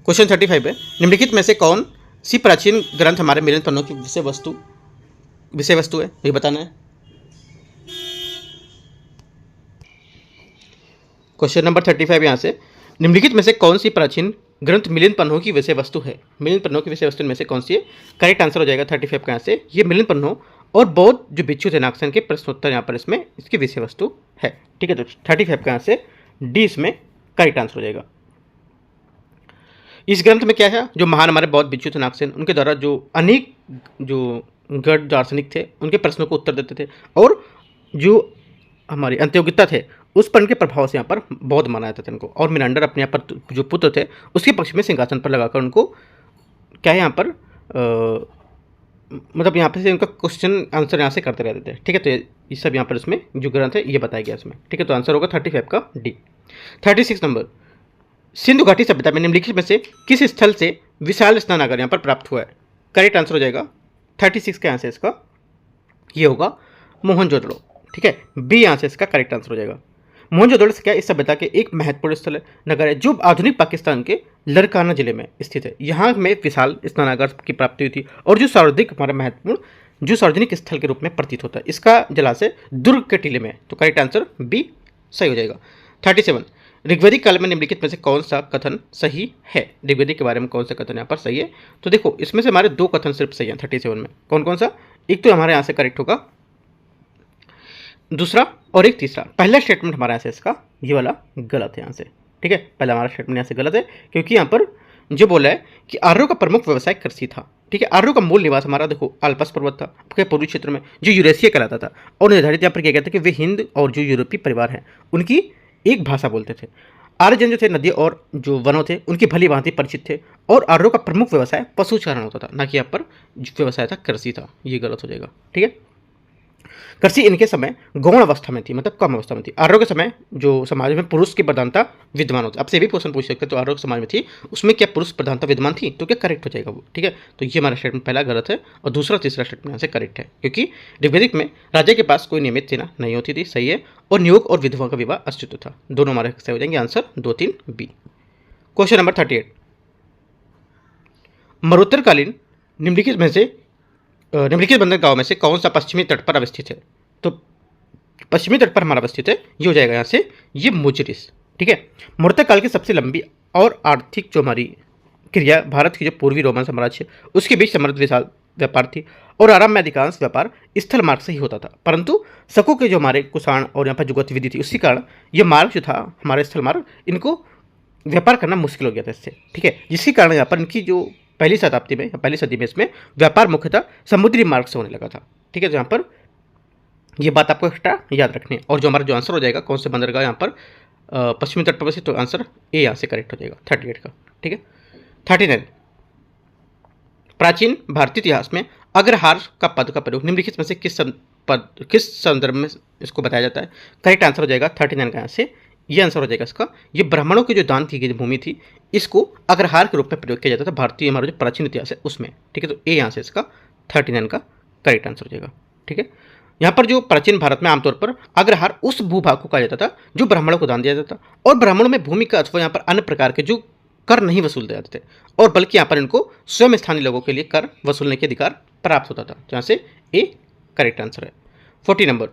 क्वेश्चन 35 है, निम्नलिखित में से कौन सी प्राचीन ग्रंथ हमारे मिलन पन्नों की विषय वस्तु है, ये बताना है। क्वेश्चन नंबर 35 यहाँ से, निम्नलिखित में से कौन सी प्राचीन ग्रंथ मिलिंद पन्नों की विषय वस्तु है? मिलिंद पन्नों की विषय वस्तु में से कौन सी है? करेक्ट आंसर हो जाएगा 35 का यहाँ से ये मिलिंद पन्नों और बौद्ध जो भिक्षु थे नागसेन के प्रश्नोत्तर यहाँ पर इसमें इसकी विषय वस्तु है। ठीक है, तो 35 का यहाँ से डी इसमें करेक्ट आंसर हो जाएगा। इस ग्रंथ में क्या है, जो महान हमारे बौद्ध भिक्षु थे नागसेन, उनके द्वारा जो अनेक जो गढ़ दार्शनिक थे उनके प्रश्नों को उत्तर देते थे, और जो हमारे अंत्योगिता थे उस पर उनके प्रभाव से यहाँ पर बौद्ध माना जाता था इनको, और मिनांडर अपने यहाँ पर जो पुत्र थे उसके पक्ष में सिंहासन पर लगाकर उनको क्या है यहाँ पर मतलब यहाँ पे से उनका क्वेश्चन आंसर यहाँ से करते रहते थे। ठीक है, तो ये सब यहाँ पर इसमें जो ग्रंथ है ये बताया गया इसमें। ठीक है, तो आंसर होगा 35 का डी। 36 नंबर, सिंधु घाटी सभ्यता में निम्नलिखित में से किस स्थल से विशाल स्नानागार यहाँ पर प्राप्त हुआ है? करेक्ट आंसर हो जाएगा 36 का यहाँ से इसका ये होगा मोहनजोदड़ो। ठीक है, बी यहाँ से इसका करेक्ट आंसर हो जाएगा। मोहनजोदड़ो से क्या इस सभ्यता के एक महत्वपूर्ण स्थल है, नगर है, जो आधुनिक पाकिस्तान के लरकाना जिले में स्थित है। यहाँ में विशाल स्नानागार की प्राप्ति हुई थी, और जो सर्वाधिक हमारा महत्वपूर्ण जो सार्वजनिक स्थल के रूप में प्रतीत होता है। इसका जलाशय दुर्ग के टीले में, तो करेक्ट आंसर बी सही हो जाएगा। 37, ऋग्वैदिक काल में निम्नलिखित में से कौन सा कथन सही है? ऋग्वैदिक के बारे में कौन सा कथन यहाँ पर सही है? तो देखो इसमें से हमारे 2 कथन सिर्फ सही हैं 37 में। कौन कौन सा? एक तो हमारे यहाँ से करेक्ट होगा दूसरा, और एक तीसरा। पहला स्टेटमेंट हमारा यहाँ से इसका ये वाला गलत है यहाँ से। ठीक है, पहला हमारा स्टेटमेंट यहाँ से गलत है, क्योंकि यहाँ पर जो बोला है कि आर्यों का प्रमुख व्यवसाय कृषि था। ठीक है, आर्यों का मूल निवास हमारा देखो आल्पस पर्वत था के पूर्वी क्षेत्र में, जो यूरेशिया कहलाता था, और निर्धारित यहाँ पर किया गया था कि वे हिंद और जो यूरोपीय परिवार हैं उनकी एक भाषा बोलते थे। आर्यजन जो थे नदी और जो वनों थे उनकी भली भांति परिचित थे, और आर्यों का प्रमुख व्यवसाय पशुचारण होता था, ना कि यहाँ पर व्यवसाय था कृषि था। ये गलत हो जाएगा। ठीक है, कृषि इनके समय गौण अवस्था में थी, मतलब कम अवस्था में थी। आर्यों के समय जो समाज में पुरुष की प्रधानता विद्यमान होती, आपसे भी क्वेश्चन पूछ सकते हैं, तो आर्यों के समाज में थी उसमें क्या पुरुष प्रधानता विद्यमान थी? तो क्या करेक्ट हो जाएगा वो। ठीक है, तो ये हमारा स्टेटमेंट पहला गलत है, और दूसरा तीसरा स्टेटमेंट यहाँ से करेक्ट है, क्योंकि ऋग्वैदिक में राजा के पास कोई नियमित सेना नहीं होती थी, सही है, और नियोग और विधवा का विवाह अस्तित्व था। दोनों हमारे सही हो जाएंगे, आंसर 2, 3 बी। क्वेश्चन नंबर 38, मरुत्तरकालीन निम्नलिखित बंदरगाहों में से कौन सा पश्चिमी तट पर अवस्थित है? तो पश्चिमी तट पर हमारा अवस्थित है, ये हो जाएगा यहाँ से ये मुजरिस। ठीक है, मरुत्तर काल की सबसे लंबी और आर्थिक जो हमारी क्रिया भारत की जो पूर्वी रोमन साम्राज्य उसके बीच समृद्ध विशाल व्यापार थी, और आराम में अधिकांश व्यापार स्थल मार्ग से ही होता था, परंतु शकों के जो हमारे कुषाण और यहाँ पर जो गतिविधि थी उसी कारण ये मार्ग जो था हमारे स्थल मार्ग, इनको व्यापार करना मुश्किल हो गया था इससे। ठीक है, जिसके कारण यहाँ पर इनकी जो पहली शताब्दी में, पहली सदी में इसमें व्यापार मुख्यतः समुद्री मार्ग से होने लगा था। ठीक है, तो यहाँ पर ये बात आपको एक्स्ट्रा याद रखनी है, और जो हमारा जो आंसर हो जाएगा कौन से बंदरगाह यहाँ पर पश्चिमी तट पर, तो आंसर ए यहाँ से करेक्ट हो जाएगा 38 का। ठीक है, 39, प्राचीन भारतीय इतिहास में अग्रहार का पद का प्रयोग निम्नलिखित में से किस पद किस संदर्भ में इसको बताया जाता है? करेक्ट आंसर हो जाएगा 39 का यहाँ से ये आंसर हो जाएगा इसका। ये ब्राह्मणों की जो दान की गई भूमि थी इसको अग्रहार के रूप में प्रयोग किया जाता था भारतीय हमारा जो प्राचीन इतिहास है उसमें, ठीक है। तो ए यहाँ से इसका 39 का करेक्ट आंसर हो जाएगा, ठीक है। यहाँ पर जो प्राचीन भारत में आमतौर पर अग्रहार उस भूभाग को कहा जाता था जो ब्राह्मणों को दान दिया जाता था, और ब्राह्मणों में भूमि का अथवा यहाँ पर अन्य प्रकार के जो कर नहीं वसूलते जाते थे, और बल्कि यहाँ पर इनको स्वयं स्थानीय लोगों के लिए कर वसूलने के अधिकार प्राप्त होता था। तो यहाँ से ए करेक्ट आंसर है। 40 नंबर,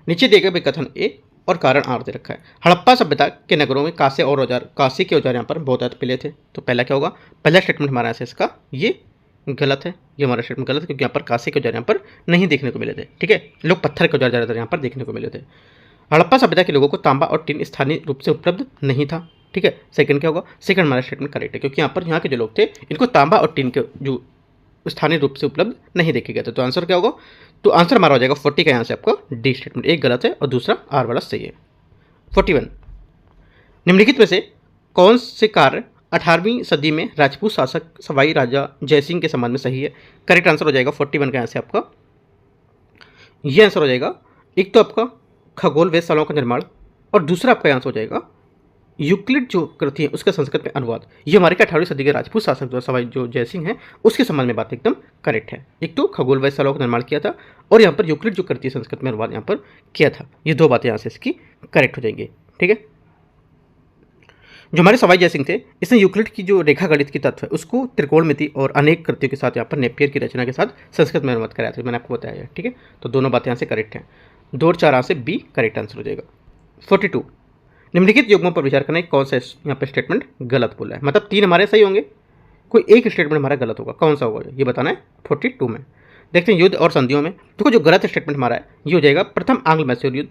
नीचे दिए गए कथन ए और कारण आर दे रखा है। हड़प्पा सभ्यता के नगरों में कांसे और औजार, कांसे के औजार यहाँ पर बहुत मिले थे। तो पहला क्या होगा? पहला स्टेटमेंट हमारा ऐसे इसका ये गलत है, ये हमारा स्टेटमेंट गलत है क्योंकि यहाँ पर कांसे के औजार यहाँ पर नहीं देखने को मिले थे, ठीक है। लोग पत्थर के औजार ज़्यादातर यहाँ पर देखने को मिले थे। हड़प्पा सभ्यता के लोगों को तांबा और टिन स्थानीय रूप से उपलब्ध नहीं था, ठीक है। सेकंड क्या होगा? सेकंड हमारा स्टेटमेंट करेक्ट है क्योंकि यहाँ पर यहाँ के जो लोग थे इनको तांबा और टिन के जो स्थानीय रूप से उपलब्ध नहीं देखे गए थे। तो आंसर क्या होगा? तो आंसर हमारा हो जाएगा 40 का यहाँ से आपका डी स्टेटमेंट, एक गलत है और दूसरा आर वाला सही है। 41, निम्नलिखित में से कौन से कार्य 18वीं सदी में राजपूत शासक सवाई राजा जयसिंह के संबंध में सही है? करेक्ट आंसर हो जाएगा 41 का यहाँ से आपका ये आंसर हो जाएगा। एक तो आपका खगोल वेधशालाओं का निर्माण, और दूसरा आपका आंसर हो जाएगा यूक्लिड जो कृति है उसका संस्कृत में अनुवाद। ये हमारे के 18वीं सदी के राजपूत शासक जो सवाई जो जयसिंह है उसके संबंध में बात एकदम करेक्ट है। एक तो खगोल वेधशालाओं का निर्माण किया था और यहाँ पर यूक्लिड जो कृति संस्कृत में अनुवाद यहाँ पर किया था। ये दो बातें यहाँ से इसकी करेक्ट हो जाएंगी, ठीक है। जो हमारे सवाई जयसिंह थे इसने यूक्लिड की जो रेखा गणित की तत्व है उसको त्रिकोणमिति और अनेक कृतियों के साथ यहाँ पर नेपियर की रचना के साथ संस्कृत में अनुवाद कराया था, मैंने आपको बताया है, ठीक है। तो दोनों बातें यहाँ से करेक्ट हैं। 2 और 4 यहाँ से बी करेक्ट आंसर हो जाएगा। 42, निम्नलिखित युग्मों पर विचार करना है कौन सा यहाँ पे स्टेटमेंट गलत बोला है, मतलब 3 हमारे सही होंगे, कोई एक स्टेटमेंट हमारा गलत होगा, कौन सा होगा ये बताना है। 42 में देखते हैं युद्ध और संधियों में। देखो जो गलत स्टेटमेंट हमारा है ये हो जाएगा प्रथम आंग्ल मैसूर युद्ध,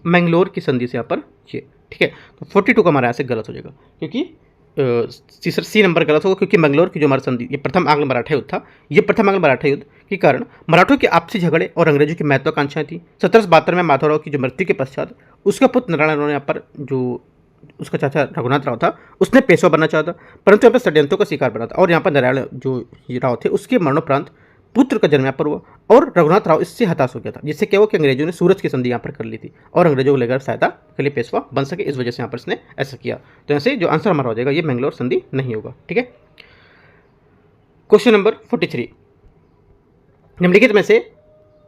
मैंगलोर की संधि से यहाँ पर ये, ठीक है। तो 42 का हमारा यहाँ से गलत हो जाएगा क्योंकि तीसरा सी नंबर गलत होगा क्योंकि मैंगलोर की जो हमारी संधि ये प्रथम आंग्ल मराठा युद्ध था। ये प्रथम आंग्ल मराठा युद्ध के कारण मराठों के आपसी झगड़े और अंग्रेजों की महत्वाकांक्षाएं थी। 1772 में माधवराव की जो मृत्यु के पश्चात उसका पुत्र नारायण राव ने यहाँ पर जो उसका चाचा रघुनाथ राव था उसने पेशवा बनना चाहा था, परंतु यहाँ पर षड्यंत्रों का शिकार बना था और यहाँ पर नारायण जो राव थे उसके मरणोपरांत पुत्र का जन्म यहाँ पर हुआ और रघुनाथ राव इससे हताश हो गया था, जिससे क्या हुआ कि अंग्रेजों ने सूरज की संधि यहाँ पर कर ली थी और अंग्रेजों को लेकर सहायता के लिए पेशवा बन सके, इस वजह से यहाँ पर इसने ऐसा किया। तो यहाँ से जो आंसर हमारा हो जाएगा ये मैंगलोर संधि नहीं होगा, ठीक है। क्वेश्चन नंबर 43, निम्नलिखित में से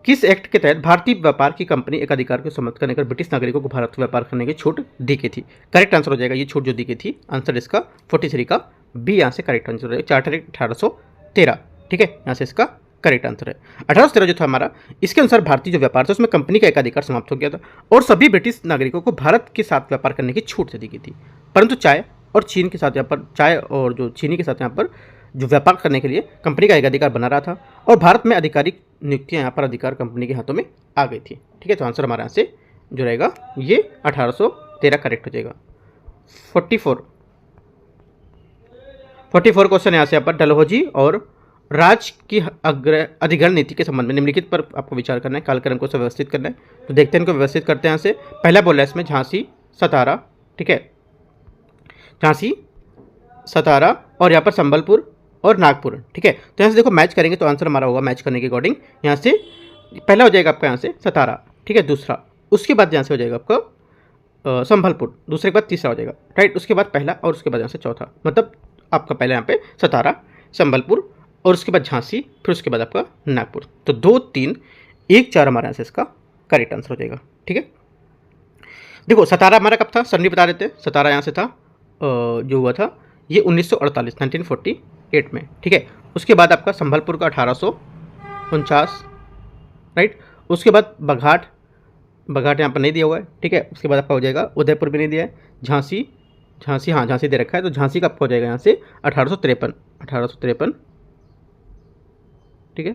किस एक्ट के तहत भारतीय व्यापार की कंपनी एक अधिकार को सम्मत करने कर ब्रिटिश नागरिकों को भारत व्यापार करने की छूट दी गई थी? करेक्ट आंसर हो जाएगा ये छूट जो दी गई थी, आंसर इसका 43 का बी यहाँ से करेक्ट आंसर हो जाएगा। चार्टर 1813, ठीक है, यहाँ से इसका करेक्ट आंसर है। 1813 जो था हमारा, इसके अनुसार भारतीय जो व्यापार था उसमें कंपनी का एकाधिकार समाप्त हो गया था और सभी ब्रिटिश नागरिकों को भारत के साथ व्यापार करने की छूट दे दी गई थी, परंतु चाय और चीन के साथ यहाँ पर चाय और जो चीनी के साथ यहाँ पर जो व्यापार करने के लिए कंपनी का एकाधिकार बना रहा था और भारत में आधिकारिक नियुक्तियाँ यहाँ पर अधिकार कंपनी के हाथों में आ गई थी, ठीक है। तो आंसर हमारे यहाँ से जो रहेगा ये 1813 करेक्ट हो जाएगा। 44 क्वेश्चन यहाँ से यहाँ पर डलहौजी और राज की अधिग्रहण नीति के संबंध में निम्नलिखित पर आपको विचार करना है, कालक्रम को व्यवस्थित करना है। तो देखते हैं इनको व्यवस्थित करते हैं। यहाँ से पहला बोल रहा है इसमें झांसी, सतारा, ठीक है, झांसी, सतारा और यहाँ पर संबलपुर और नागपुर, ठीक है। तो यहाँ से देखो मैच करेंगे तो आंसर हमारा होगा मैच करने के अकॉर्डिंग यहाँ से पहला हो जाएगा आपका यहाँ से सतारा, ठीक है, दूसरा, उसके बाद यहाँ से हो जाएगा आपका संबलपुर, दूसरे के बाद तीसरा हो जाएगा, राइट, उसके बाद पहला और उसके बाद यहाँ से चौथा, मतलब आपका पहले यहाँ पे सतारा, संबलपुर और उसके बाद झांसी, फिर उसके बाद आपका नागपुर। तो 2, 3, 1, 4 हमारे यहाँ से इसका करेक्ट आंसर हो जाएगा, ठीक है। देखो सतारा हमारा कब था, सन्नी बता देते हैं। सतारा यहाँ से था जो हुआ था ये 1948 में, ठीक है। उसके बाद आपका संबलपुर का 1849, राइट, उसके बाद बघाट यहाँ पर नहीं दिया हुआ है, ठीक है। उसके बाद आपका हो जाएगा उदयपुर भी नहीं दिया है, झांसी, हाँ झांसी दे रखा है, तो झांसी का आपका हो जाएगा यहाँ से 1853, ठीक है।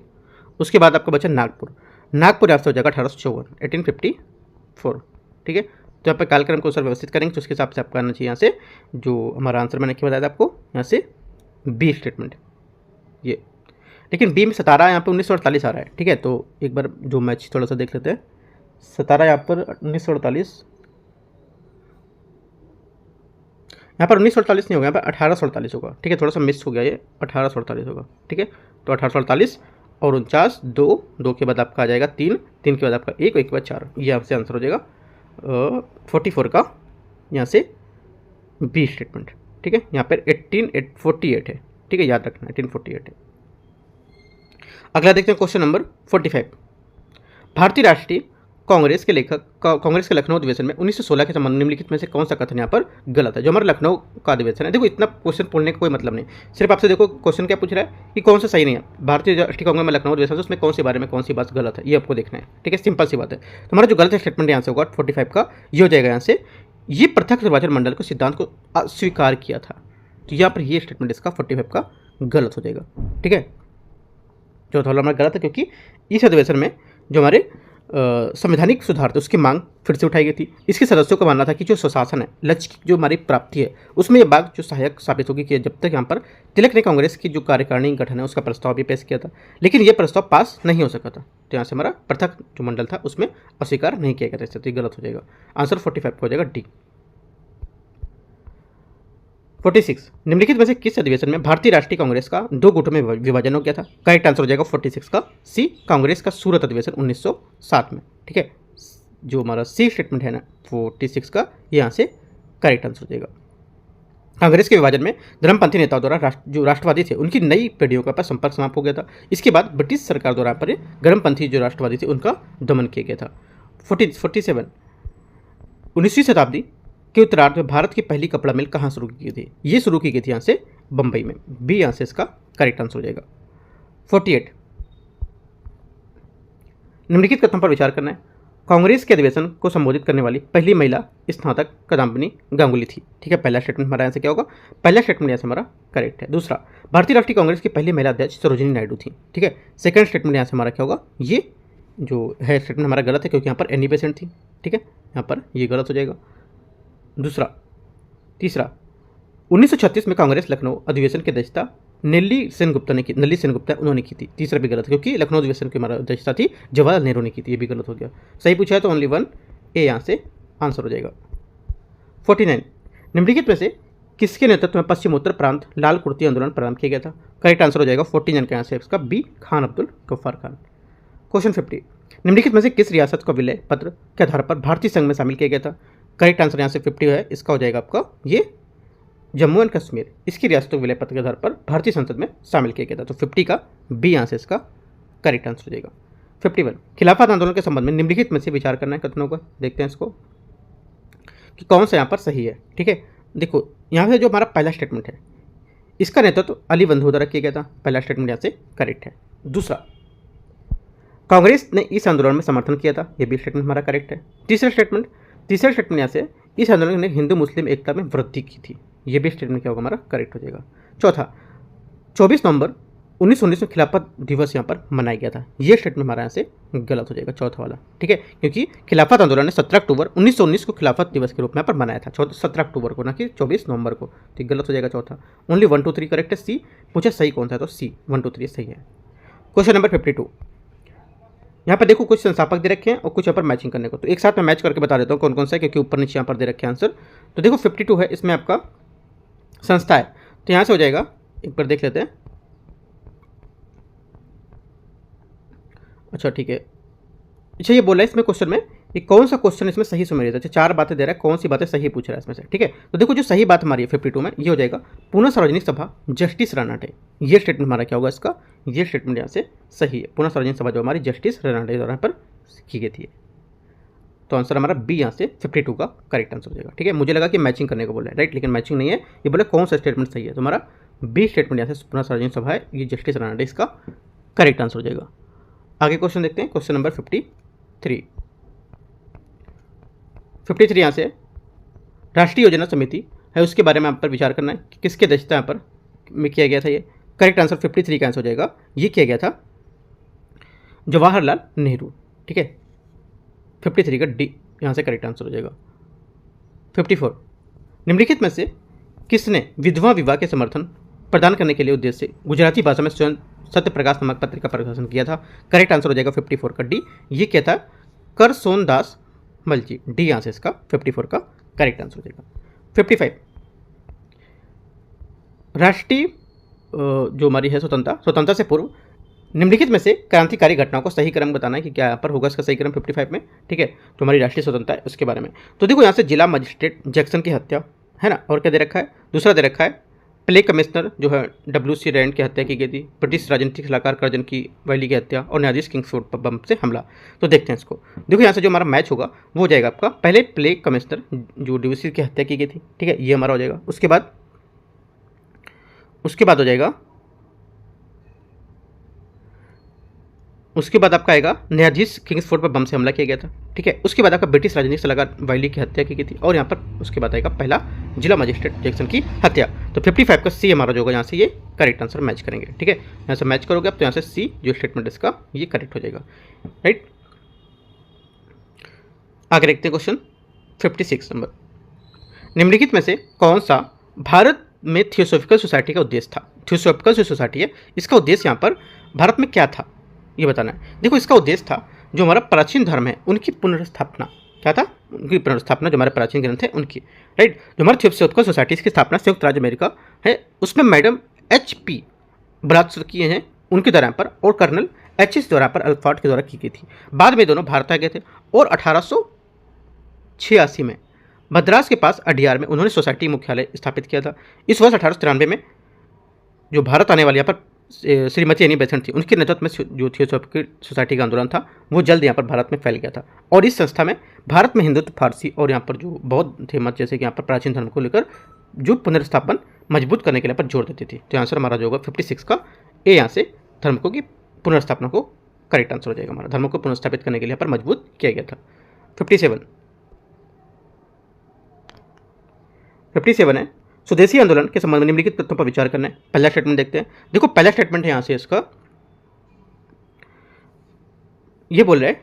उसके बाद आपका बचा नागपुर यहाँ से हो जाएगा 1854, ठीक है। तो यहाँ पर कालक्रम को सर व्यवस्थित करेंगे तो उसके हिसाब से आपका आना चाहिए यहाँ से जो हमारा आंसर मैंने क्या बताया था आपको, यहाँ से बी स्टेटमेंट ये, लेकिन बी में सतारा यहाँ पर 1948 आ रहा है, ठीक है। तो एक बार जो मैच थोड़ा सा देख लेते हैं। सतारा यहाँ पर 1948, यहाँ पर 1948 नहीं होगा, यहाँ पर 1848 होगा, ठीक है, थोड़ा सा मिस हो गया ये, 1848 होगा, ठीक है। तो 1848 और 49, 2 के बाद आपका आ जाएगा 3 के बाद आपका 1 के बाद 4, ये आपसे आंसर हो जाएगा 44 का यहाँ से बी स्टेटमेंट। ठीक है, यहाँ पर 1848 है। ठीक है, याद रखना 1848 है। अगला देखते हैं क्वेश्चन नंबर 45। भारतीय राष्ट्रीय कांग्रेस के कांग्रेस के लखनऊ अधिवेशन में 1916 के संबंध निम्नलिखित में से कौन सा कथन यहाँ पर गलत है। जो हमारा लखनऊ का अधिवेशन है, देखो इतना क्वेश्चन पढ़ने का कोई मतलब नहीं, सिर्फ आपसे देखो क्वेश्चन क्या पूछ रहा है कि कौन सा सही नहीं है। भारतीय राष्ट्रीय कांग्रेस में लखनऊ अधिवेशन उसमें कौन सी बारे में कौन सी बात गलत है, ये आपको देखना है। ठीक है, सिंपल सी बात है। तो हमारा जो गलत स्टेटमेंट यहाँ से होगा 45 का ये हो जाएगा यहाँ से, ये पृथक निर्वाचन मंडल को सिद्धांत को अस्वीकार किया था। तो यहाँ पर ये स्टेटमेंट इसका 45 का गलत हो जाएगा। ठीक है, चौथा वाला हमारा गलत है क्योंकि इस अधिवेशन में जो हमारे संवैधानिक सुधार थे उसकी मांग फिर से उठाई गई थी। इसके सदस्यों का मानना था कि जो सुशासन है, लक्ष्य की जो हमारी प्राप्ति है, उसमें ये बात जो सहायक साबित होगी कि जब तक यहाँ पर तिलक ने कांग्रेस की जो कार्यकारिणी गठन है उसका प्रस्ताव भी पेश किया था, लेकिन ये प्रस्ताव पास नहीं हो सका था। तो यहाँ से हमारा पृथक जो मंडल था उसमें अस्वीकार नहीं किया गया था, तो ये गलत हो जाएगा। आंसर 45 हो जाएगा डी। 46 निम्नलिखित में से किस अधिवेशन में भारतीय राष्ट्रीय कांग्रेस का 2 गुटों में विभाजन हो गया था। करेक्ट आंसर हो जाएगा 46 का सी, कांग्रेस का सूरत अधिवेशन 1907 में। ठीक है, जो हमारा सी स्टेटमेंट है ना 46 का, यहाँ से करेक्ट आंसर हो जाएगा। कांग्रेस के विभाजन में धर्मपंथी नेताओं द्वारा जो राष्ट्रवादी थे उनकी नई पीढ़ियों का संपर्क समाप्त हो गया था। इसके बाद ब्रिटिश सरकार द्वारा पर गर्मपंथी जो राष्ट्रवादी थे उनका दमन किया गया था। 47 19वीं शताब्दी के उत्तरार्ध में भारत की पहली कपड़ा मिल कहाँ शुरू की गई थी। ये शुरू की गई थी यहाँ से बंबई में, बी यहाँ से इसका करेक्ट आंसर हो जाएगा। 48 निम्नलिखित कथन पर विचार करना है। कांग्रेस के अधिवेशन को संबोधित करने वाली पहली महिला स्नातक कादम्बिनी गांगुली थी। ठीक है, पहला स्टेटमेंट हमारा यहाँ से क्या होगा, पहला स्टेटमेंट यहाँ से हमारा करेक्ट है। दूसरा, भारतीय राष्ट्रीय कांग्रेस की पहली महिला अध्यक्ष सरोजिनी नायडू थी। ठीक है, सेकंड स्टेटमेंट यहाँ से हमारा क्या होगा, ये जो है स्टेटमेंट हमारा गलत है क्योंकि यहाँ पर एनी बेसेंट थी। ठीक है, यहाँ पर ये गलत हो जाएगा। दूसरा, तीसरा, 1936 में कांग्रेस लखनऊ अधिवेशन की अध्यक्षता नल्ली सेन गुप्ता उन्होंने की थी। तीसरा भी गलत है क्योंकि लखनऊ अधिवेशन की हमारा अध्यक्षता थी जवाहरलाल नेहरू ने की थी, ये भी गलत हो गया। सही पूछा है तो ओनली 1 ए यहाँ से आंसर हो जाएगा। 49 निम्नलिखित में से किसके नेतृत्व में पश्चिमोत्तर प्रांत लाल कुर्ती आंदोलन प्रारंभ किया गया था। करेक्ट आंसर हो जाएगा 49 का यहाँ से इसका बी, खान अब्दुल गफ्फार खान। क्वेश्चन 50 निम्नलिखित में से किस रियासत को विलय पत्र के आधार पर भारतीय संघ में शामिल किया गया था। करेक्ट आंसर यहाँ से 50 है, इसका हो जाएगा आपका ये जम्मू एंड कश्मीर, इसकी रियासतों के विलय पत्र के आधार पर भारतीय संसद में शामिल किया गया था। तो 50 का बी यहाँ से इसका करेक्ट आंसर हो जाएगा। 51 खिलाफत आंदोलन के संबंध में निम्नलिखित में से विचार करना है कथनों का। देखते हैं इसको कि कौन सा यहाँ पर सही है। ठीक है, देखो यहाँ से जो हमारा पहला स्टेटमेंट है इसका नेतृत्व अली बंधु द्वारा किया गया था। पहला स्टेटमेंट यहाँ से करेक्ट है। दूसरा, कांग्रेस ने इस आंदोलन में समर्थन किया था, यह भी स्टेटमेंट हमारा करेक्ट है। तीसरा स्टेटमेंट यहाँ से इस आंदोलन ने हिंदू मुस्लिम एकता में वृद्धि की थी, ये भी स्टेटमेंट क्या होगा हमारा करेक्ट हो जाएगा। चौथा, 24 नवंबर 1919 में खिलाफत दिवस यहाँ पर मनाया गया था, ये स्टेटमेंट हमारा यहाँ से गलत हो जाएगा चौथा वाला। ठीक है, क्योंकि खिलाफत आंदोलन ने 17 अक्टूबर 1919 को खिलाफत दिवस के रूप में यहाँ पर मनाया था, 17 अक्टूबर को, ना कि 24 नवंबर को। तो गलत हो जाएगा चौथा। ओनली 1 2 3 करेक्ट है। सी पूछा सही कौन सा है तो सी 1 2 3 सही है। क्वेश्चन नंबर 52 यहाँ पर देखो कुछ संस्थापक दे रखे हैं और कुछ यहाँ पर मैचिंग करने को, तो एक साथ मैं मैच करके बता देता हूँ कौन कौन सा है, क्योंकि ऊपर नीचे यहाँ पर दे रखे हैं आंसर। तो देखो 52 है, इसमें आपका संस्था है, तो यहाँ से हो जाएगा, एक बार देख लेते हैं। अच्छा ठीक है, अच्छा ये बोला है इसमें क्वेश्चन में कि कौन सा क्वेश्चन इसमें सही सुमेलित है। 4 बातें दे रहा है, कौन सी बातें सही पूछ रहा है इसमें से। ठीक है, तो देखो जो सही बात हमारी है 52 में ये हो जाएगा पुनः सार्वजनिक सभा जस्टिस रनाटे, ये स्टेटमेंट हमारा क्या होगा इसका, ये स्टेटमेंट यहाँ से सही है। पुनः सार्वजनिक सभा जो हमारी जस्टिस रनाटे द्वारा पर की गई थी, तो आंसर हमारा बी यहाँ से 52 का करेक्ट आंसर हो जाएगा। ठीक है, मुझे लगा कि मैचिंग करने को बोला है, राइट, लेकिन मैचिंग नहीं है, ये बोले कौन सा स्टेटमेंट सही है, तो हमारा बी स्टेटमेंट यहाँ से पुनः सार्वजनिक सभा है, ये जस्टिस रनाटे इसका करेक्ट आंसर हो जाएगा। आगे क्वेश्चन देखते हैं, क्वेश्चन नंबर 53 यहाँ से राष्ट्रीय योजना समिति है उसके बारे में आप पर विचार करना है कि किसके अध्यक्षता यहाँ पर में किया गया था। ये करेक्ट आंसर 53 का आंसर हो जाएगा, ये किया गया था जवाहरलाल नेहरू। ठीक है, 53 का डी यहाँ से करेक्ट आंसर हो जाएगा। 54 निम्नलिखित में से किसने विधवा विवाह के समर्थन प्रदान करने के लिए उद्देश्य से गुजराती भाषा में स्वयं सत्य प्रकाश नामक पत्रिका का प्रकाशन किया था। करेक्ट आंसर हो जाएगा 54 का डी, ये क्या था, कर सोनदास मलजी, डी यहाँ से इसका 54 का करेक्ट आंसर हो जाएगा। 55 राष्ट्रीय जो हमारी है स्वतंत्रता से पूर्व निम्नलिखित में से क्रांतिकारी घटनाओं को सही क्रम बताना है कि क्या यहाँ पर होगा इसका सही क्रम 55 में, ठीक है। तो हमारी राष्ट्रीय स्वतंत्रता है उसके बारे में। तो देखो यहाँ से जिला मजिस्ट्रेट जैक्सन की हत्या है ना, और क्या दे रखा है, दूसरा दे रखा है प्ले कमिश्नर जो है WC रैंड की हत्या की गई थी, ब्रिटिश राजनीतिक सलाहकार कर्जन की वैली की हत्या, और न्यायाधीश किंग्सफोर्ड पर बम से हमला। तो देखते हैं इसको। देखो यहाँ से जो हमारा मैच होगा वो हो जाएगा आपका पहले प्ले कमिश्नर जो WC की हत्या की गई थी, ठीक है, ये हमारा हो जाएगा। उसके बाद हो जाएगा, उसके बाद आपका आएगा न्यायाधीश किंग्सफोर्ड पर बम से हमला किया गया था, ठीक है। उसके बाद आपका ब्रिटिश राजनीतिक सलाहकार वाइली की हत्या की गई थी, और यहाँ पर उसके बाद आएगा पहला जिला मजिस्ट्रेट जैक्सन की हत्या। तो 55 का सी हमारा जो होगा यहाँ से ये करेक्ट आंसर मैच करेंगे, ठीक है। यहाँ से मैच करोगे आप तो यहाँ से सी जो स्टेटमेंट इसका ये करेक्ट हो जाएगा, राइट। आगे देखते हैं क्वेश्चन 56 नंबर। निम्नलिखित में से कौन सा भारत में थियोसॉफिकल सोसाइटी का उद्देश्य था। थियोसॉफिकल जो सोसाइटी है इसका उद्देश्य यहाँ पर भारत में क्या था ये बताना है। देखो इसका उद्देश्य था जो हमारा प्राचीन धर्म है उनकी पुनर्स्थापना। क्या था, उनकी पुनर्स्थापना, जो हमारे प्राचीन ग्रंथ है उनकी, राइट। जो हमारे थियोसॉफिकल सोसाइटीज़ की स्थापना संयुक्त राज्य अमेरिका है उसमें मैडम HP ब्लात्सर किए हैं उनके द्वारा पर, और कर्नल HS द्वारा पर अल्फार्ड के द्वारा की गई थी। बाद में दोनों भारत आ गए थे, और 1886 में मद्रास के पास अडियार में उन्होंने सोसाइटी मुख्यालय स्थापित किया था। इस वर्ष 1893 में जो भारत आने वाले यहाँ पर श्रीमती एनी बेसेंट थी, उनके नेतृत्व में जो थियोसॉफिकल सोसाइटी का आंदोलन था वो जल्द यहाँ पर भारत में फैल गया था, और इस संस्था में भारत में हिंदुत्व, फारसी और यहाँ पर जो बौद्ध थे मत, जैसे कि यहाँ पर प्राचीन धर्म को लेकर जो पुनर्स्थापन मजबूत करने के लिए पर जोर देती थी। तो आंसर हमारा जो होगा 56 का ए, यहाँ से धर्म को की पुनर्स्थापना को करेक्ट आंसर हो जाएगा हमारा। धर्म को पुनर्स्थापित करने के लिए यहाँ पर मजबूत किया गया था। 57 है स्वदेशी आंदोलन के संबंध में निम्नलिखित तथ्यों पर विचार करना है। पहला स्टेटमेंट देखते हैं। देखो पहला स्टेटमेंट है यहाँ से इसका ये बोल रहा है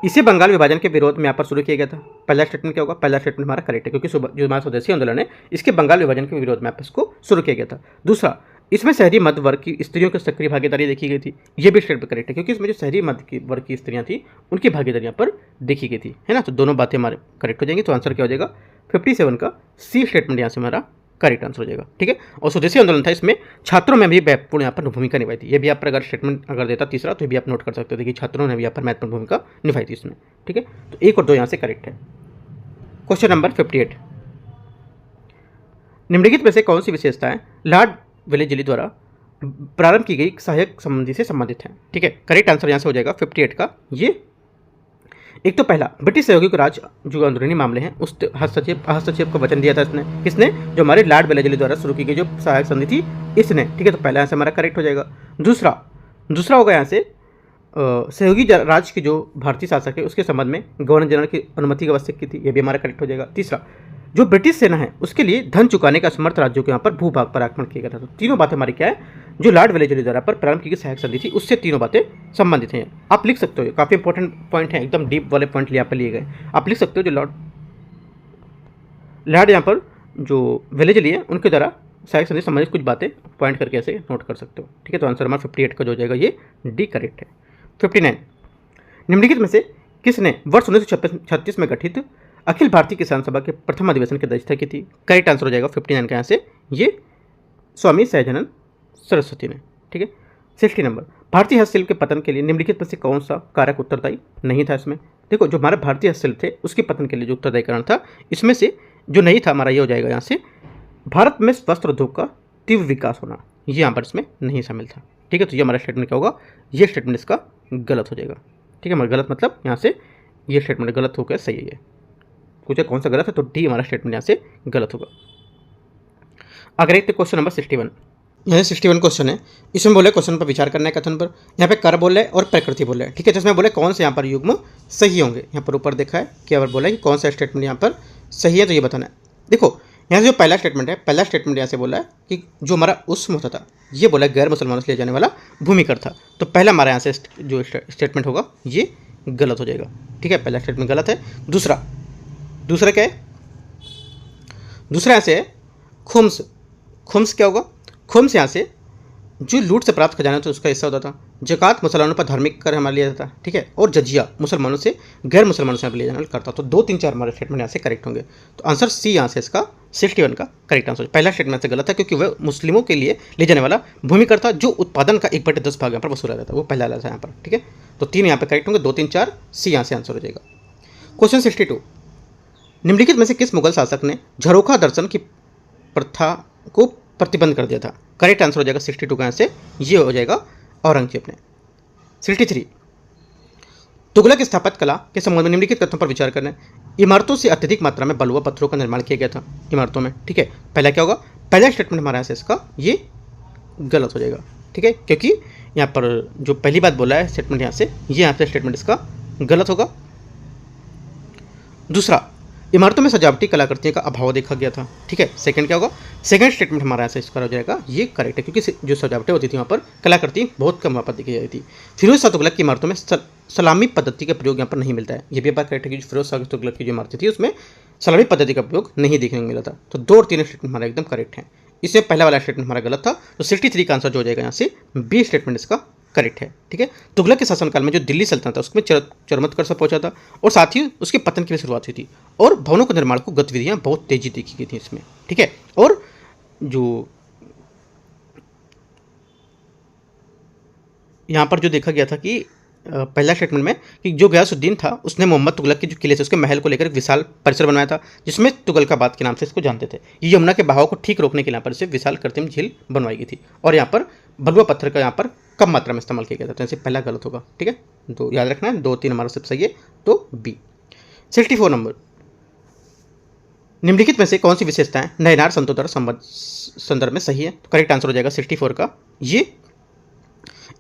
इसे बंगाल विभाजन के विरोध में यहाँ पर शुरू किया गया था। पहला स्टेटमेंट क्या होगा, पहला स्टेटमेंट हमारा करेक्ट है, क्योंकि जो हमारा स्वदेशी आंदोलन है इसके बंगाल विभाजन के विरोध में यहाँ पर इसको शुरू किया गया था। दूसरा, इसमें शहरी मध्य वर्ग की स्त्रियों की सक्रिय भागीदारी देखी गई थी, ये भी स्टेटमेंट करेक्ट है, क्योंकि इसमें जो शहरी मध्य वर्ग की स्त्रियां थी उनकी भागीदारी यहाँ पर देखी गई थी, है ना। तो दोनों बातें हमारे करेक्ट हो जाएंगी। तो आंसर क्या हो जाएगा 57 का सी स्टेटमेंट यहाँ से हमारा करेक्ट आंसर हो जाएगा, ठीक है। और स्वदेशी आंदोलन था, इसमें छात्रों में भी महत्वपूर्ण यहाँ पर भूमिका निभाई थी। ये भी आप अगर स्टेटमेंट अगर देता तीसरा तो ये भी आप नोट कर सकते थे कि छात्रों ने भी यहाँ पर महत्वपूर्ण भूमिका निभाई थी इसमें, ठीक है। तो 1 और 2 यहाँ से करेक्ट है। क्वेश्चन नंबर 58, निम्नलिखित में से कौन सी विशेषताएं लॉर्ड वेलेस्ली द्वारा प्रारंभ की गई सहायक संबंधी से संबंधित हैं, ठीक है। करेक्ट आंसर यहाँ से हो जाएगा 58 का ये। एक तो पहला, ब्रिटिश सहयोगी को राज जो अंदरूनी मामले हैं उस हस्तक्षेप का वचन दिया था इसने, किसने, जो हमारे लॉर्ड वेलेस्ली द्वारा शुरू की गई जो सहायक संधि थी इसने, ठीक है। तो पहला आंसर हमारा करेक्ट हो जाएगा। दूसरा होगा यहाँ से सहयोगी राज्य के जो भारतीय शासक है उसके संबंध में गवर्नर जनरल की अनुमति की आवश्यक थी, ये भी हमारा करेक्ट हो जाएगा। तीसरा, जो ब्रिटिश सेना है उसके लिए धन चुकाने का समर्थ राज्यों के यहाँ पर भूभाग पर आक्रमण किया गया था। तो तीनों बातें हमारी क्या है, जो लॉर्ड वेलेस्ली द्वारा पर प्रारंभ की गई सहायक संधि थी उससे तीनों बातें संबंधित हैं। आप लिख सकते हो, काफ़ी इंपॉर्टेंट पॉइंट है, एकदम डीप वाले पॉइंट यहाँ पर लिए गए। आप लिख सकते हो जो लॉर्ड यहाँ पर जो वेलेस्ली है उनके द्वारा सहायक संधि संबंधित कुछ बातें पॉइंट करके ऐसे नोट कर सकते हो, ठीक है। तो आंसर हमारा 58 का जो हो जाएगा ये डी करेक्ट है। 59, निम्नलिखित में से किसने वर्ष 1936 में गठित अखिल भारतीय किसान सभा के प्रथम अधिवेशन की अध्यक्षता की थी। करेक्ट आंसर हो जाएगा 59 का यहाँ से ये स्वामी सहजानंद सरस्वती ने, ठीक है। 60 नंबर, भारतीय हस्तशिल्प के पतन के लिए निम्नलिखित में से कौन सा कारक उत्तरदायी नहीं था इसमें। देखो जो हमारे भारतीय हस्तशिल्प थे उसके पतन के लिए जो उत्तरदायी कारण था इसमें से जो नहीं था हमारा ये हो जाएगा यहाँ से भारत में वस्त्र उद्योग का तीव्र विकास होना, ये यहाँ पर इसमें नहीं शामिल था, ठीक है। तो ये हमारा स्टेटमेंट क्या होगा, ये स्टेटमेंट इसका गलत हो जाएगा, ठीक है। हमारा गलत मतलब यहाँ से ये स्टेटमेंट गलत हो गया, सही है। पूछे कौन सा गलत है तो डी हमारा स्टेटमेंट यहाँ से गलत होगा। अगर एक क्वेश्चन नंबर 61, यहाँ 61 क्वेश्चन है, इसमें बोले क्वेश्चन पर विचार करना है कथन पर। यहाँ पे कर बोल रहे हैं और प्रकृति बोल रहे हैं, ठीक है। तो इसमें बोले कौन से यहाँ पर युग्म सही होंगे, यहाँ पर ऊपर देखा है क्या बार बोला है कि कौन सा स्टेटमेंट यहाँ पर सही है, तो ये बताना है। देखो यहाँ से जो पहला स्टेटमेंट है, पहला स्टेटमेंट यहाँ से बोला है कि जो हमारा उस्म होता था ये बोला गैर मुसलमानों से ले जाने वाला भूमिकर था। तो पहला हमारा यहाँ से जो स्टेटमेंट होगा ये गलत हो जाएगा, ठीक है। पहला स्टेटमेंट गलत है। दूसरा क्या है, दूसरा यहाँ से है खुम्स क्या होगा, खुम्स यहाँ से जो लूट से प्राप्त खजाना था उसका हिस्सा होता था, ज़कात मुसलमानों पर धार्मिक कर हमारा लिया जाता है, ठीक है, और जजिया मुसलमानों से गैर मुसलमानों से लिया जाने वाला करता। तो 2, 3, 4 हमारे स्टेटमेंट यहाँ से करेक्ट होंगे। तो आंसर सी यहाँ से इसका 61 का करेक्ट आंसर। पहला स्टेटमेंट से गलत है क्योंकि वह मुस्लिमों के लिए ले जाने वाला भूमि कर था जो उत्पादन का 1/10 भाग यहाँ पर वसूला जाता है, वो पहला था यहाँ पर, ठीक है। तो 3 यहाँ पर करेक्ट होंगे, 2, 3, 4 सी यहाँ से आंसर हो जाएगा। क्वेश्चन 62, निम्नलिखित में से किस मुगल शासक ने झरोखा दर्शन की प्रथा को प्रतिबंध कर दिया था? करेक्ट आंसर हो जाएगा 62 का यहाँ से, ये हो जाएगा औरंगजेब ने। 63, तुगलक स्थापत्य कला के संबंध में निम्नलिखित तथ्यों पर विचार करना है। इमारतों से अत्यधिक मात्रा में बलुआ पत्थरों का निर्माण किया गया था इमारतों में, ठीक है। पहला क्या होगा, पहला स्टेटमेंट हमारा है इसका ये गलत हो जाएगा, ठीक है, क्योंकि यहाँ पर जो पहली बात बोला है स्टेटमेंट यहाँ से, ये यहाँ पे स्टेटमेंट इसका गलत होगा। दूसरा, इमारतों में सजावटी कलाकृतियों का अभाव देखा गया था, ठीक है। सेकंड क्या होगा, सेकंड स्टेटमेंट हमारा ऐसा इसका हो जाएगा, ये करेक्ट है क्योंकि जो सजावटें होती थी वहाँ पर कलाकृति बहुत कम वहाँ पर देखी जाती थी। फिरोज शाह तुगलक की इमारतों में सलामी पद्धति का प्रयोग यहाँ पर नहीं मिलता है, ये भी बात करेक्ट है कि फिरोज शाह तुगलक की जो इमारतें थी उसमें सलामी पद्धति का प्रयोग नहीं देखने को मिला था। तो 2 और 3 स्टेटमेंट हमारा एकदम करेक्ट है। इससे पहला वाला स्टेटमेंट हमारा गलत था, तो 63 का आंसर जो हो जाएगा यहाँ से बी स्टेटमेंट इसका करेक्ट है, ठीक है। तुगलक के शासनकाल में जो दिल्ली सल्तनत था उसमें चरमोत्कर्ष पहुंचा था और साथ ही उसके पतन की भी शुरुआत हुई थी और भवनों के निर्माण को गतिविधियां बहुत तेजी देखी गई थी इसमें, ठीक है। और जो यहाँ पर जो देखा गया था कि पहला स्टेटमेंट में कि जो गयासुद्दीन था उसने मोहम्मद तुगलक के जो किले थे उसके महल को लेकर एक विशाल परिसर बनवाया था जिसमें तुगलकाबाद के नाम से इसको जानते थे। ये यमुना के बहाव को ठीक रोकने के लिए यहाँ पर इसे विशाल कृत्रिम झील बनवाई गई थी और यहाँ पर बलुआ पत्थर का यहाँ पर कम मात्रा में इस्तेमाल किया गया था, तो ऐसे पहला गलत होगा, ठीक है। तो याद रखना है 2, 3 हमारा सब सही है, तो बी। 64 नंबर, निम्नलिखित में से कौन सी विशेषताएं नयनार संतों संदर्भ में सही है? तो करेक्ट आंसर हो जाएगा 64 का ये।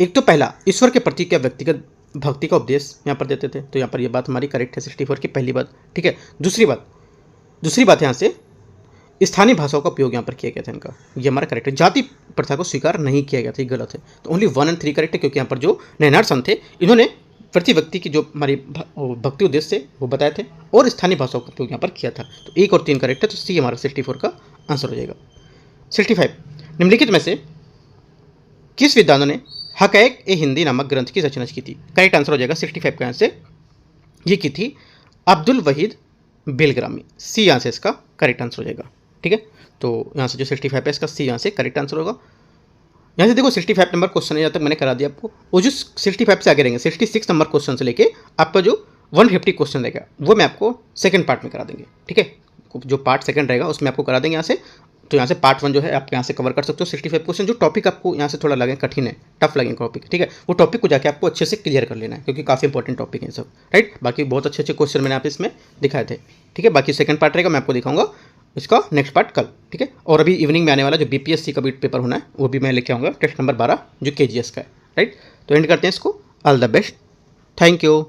एक तो पहला, ईश्वर के प्रति क्या व्यक्तिगत भक्ति का उपदेश यहाँ पर देते थे, तो यहाँ पर ये बात हमारी करेक्ट है 64 की पहली बात, ठीक है। दूसरी बात यहाँ से स्थानीय भाषाओं का उपयोग यहाँ पर किया गया था इनका, ये हमारा करेक्ट है। जाति प्रथा को स्वीकार नहीं किया गया था, ये गलत है। तो ओनली 1 और 3 करेक्ट है क्योंकि यहाँ पर जो नयनार संत थे इन्होंने प्रति व्यक्ति की जो हमारी भक्ति उद्देश्य थे वो बताए थे और स्थानीय भाषाओं का उपयोग यहाँ पर किया था। तो 1 और 3 करेक्ट है, तो सी हमारा 64 का आंसर हो जाएगा। 65, निम्नलिखित में से किस विद्वानों ने हकैक ए हिंदी नामक ग्रंथ की रचना की थी? करेक्ट आंसर हो जाएगा 65 का यहाँ से, ये की थी अब्दुल वहीद बेलग्रामी, सी यहाँ से इसका करेक्ट आंसर हो जाएगा, ठीक है। तो यहाँ से जो 65 है इसका सी यहाँ से करेक्ट आंसर होगा। यहाँ से देखो 65 नंबर क्वेश्चन है, यहाँ तक मैंने करा दिया आपको। वो जो 65 से आगे रहेंगे 66 नंबर क्वेश्चन से लेके आपका जो 150 क्वेश्चन रहेगा वो मैं आपको सेकंड पार्ट में करा देंगे, ठीक है। जो पार्ट सेकंड रहेगा उसमें आपको करा देंगे यहाँ से। तो यहाँ से पार्ट 1 जो है आप यहाँ से कवर कर सकते हो 65 क्वेश्चन। जो टॉपिक आपको यहाँ से थोड़ा लगे कठिन है, टफ लगे टॉपिक, ठीक है, वो टॉपिक को जाके आपको अच्छे से क्लियर कर लेना है क्योंकि काफ़ी इंपॉर्टेंट टॉपिक है सब, राइट। बाकी बहुत अच्छे क्वेश्चन मैंने आप इसमें दिखाए थे, ठीक है। बाकी सेकंड पार्ट रहेगा, मैं आपको दिखाऊंगा इसका नेक्स्ट पार्ट कल, ठीक है। और अभी इवनिंग में आने वाला जो BPSC का भी पेपर होना है वो भी मैं लेके आऊँगा, टेस्ट नंबर 12 जो KGS का है, राइट। तो एंड करते हैं इसको। All the best, thank you.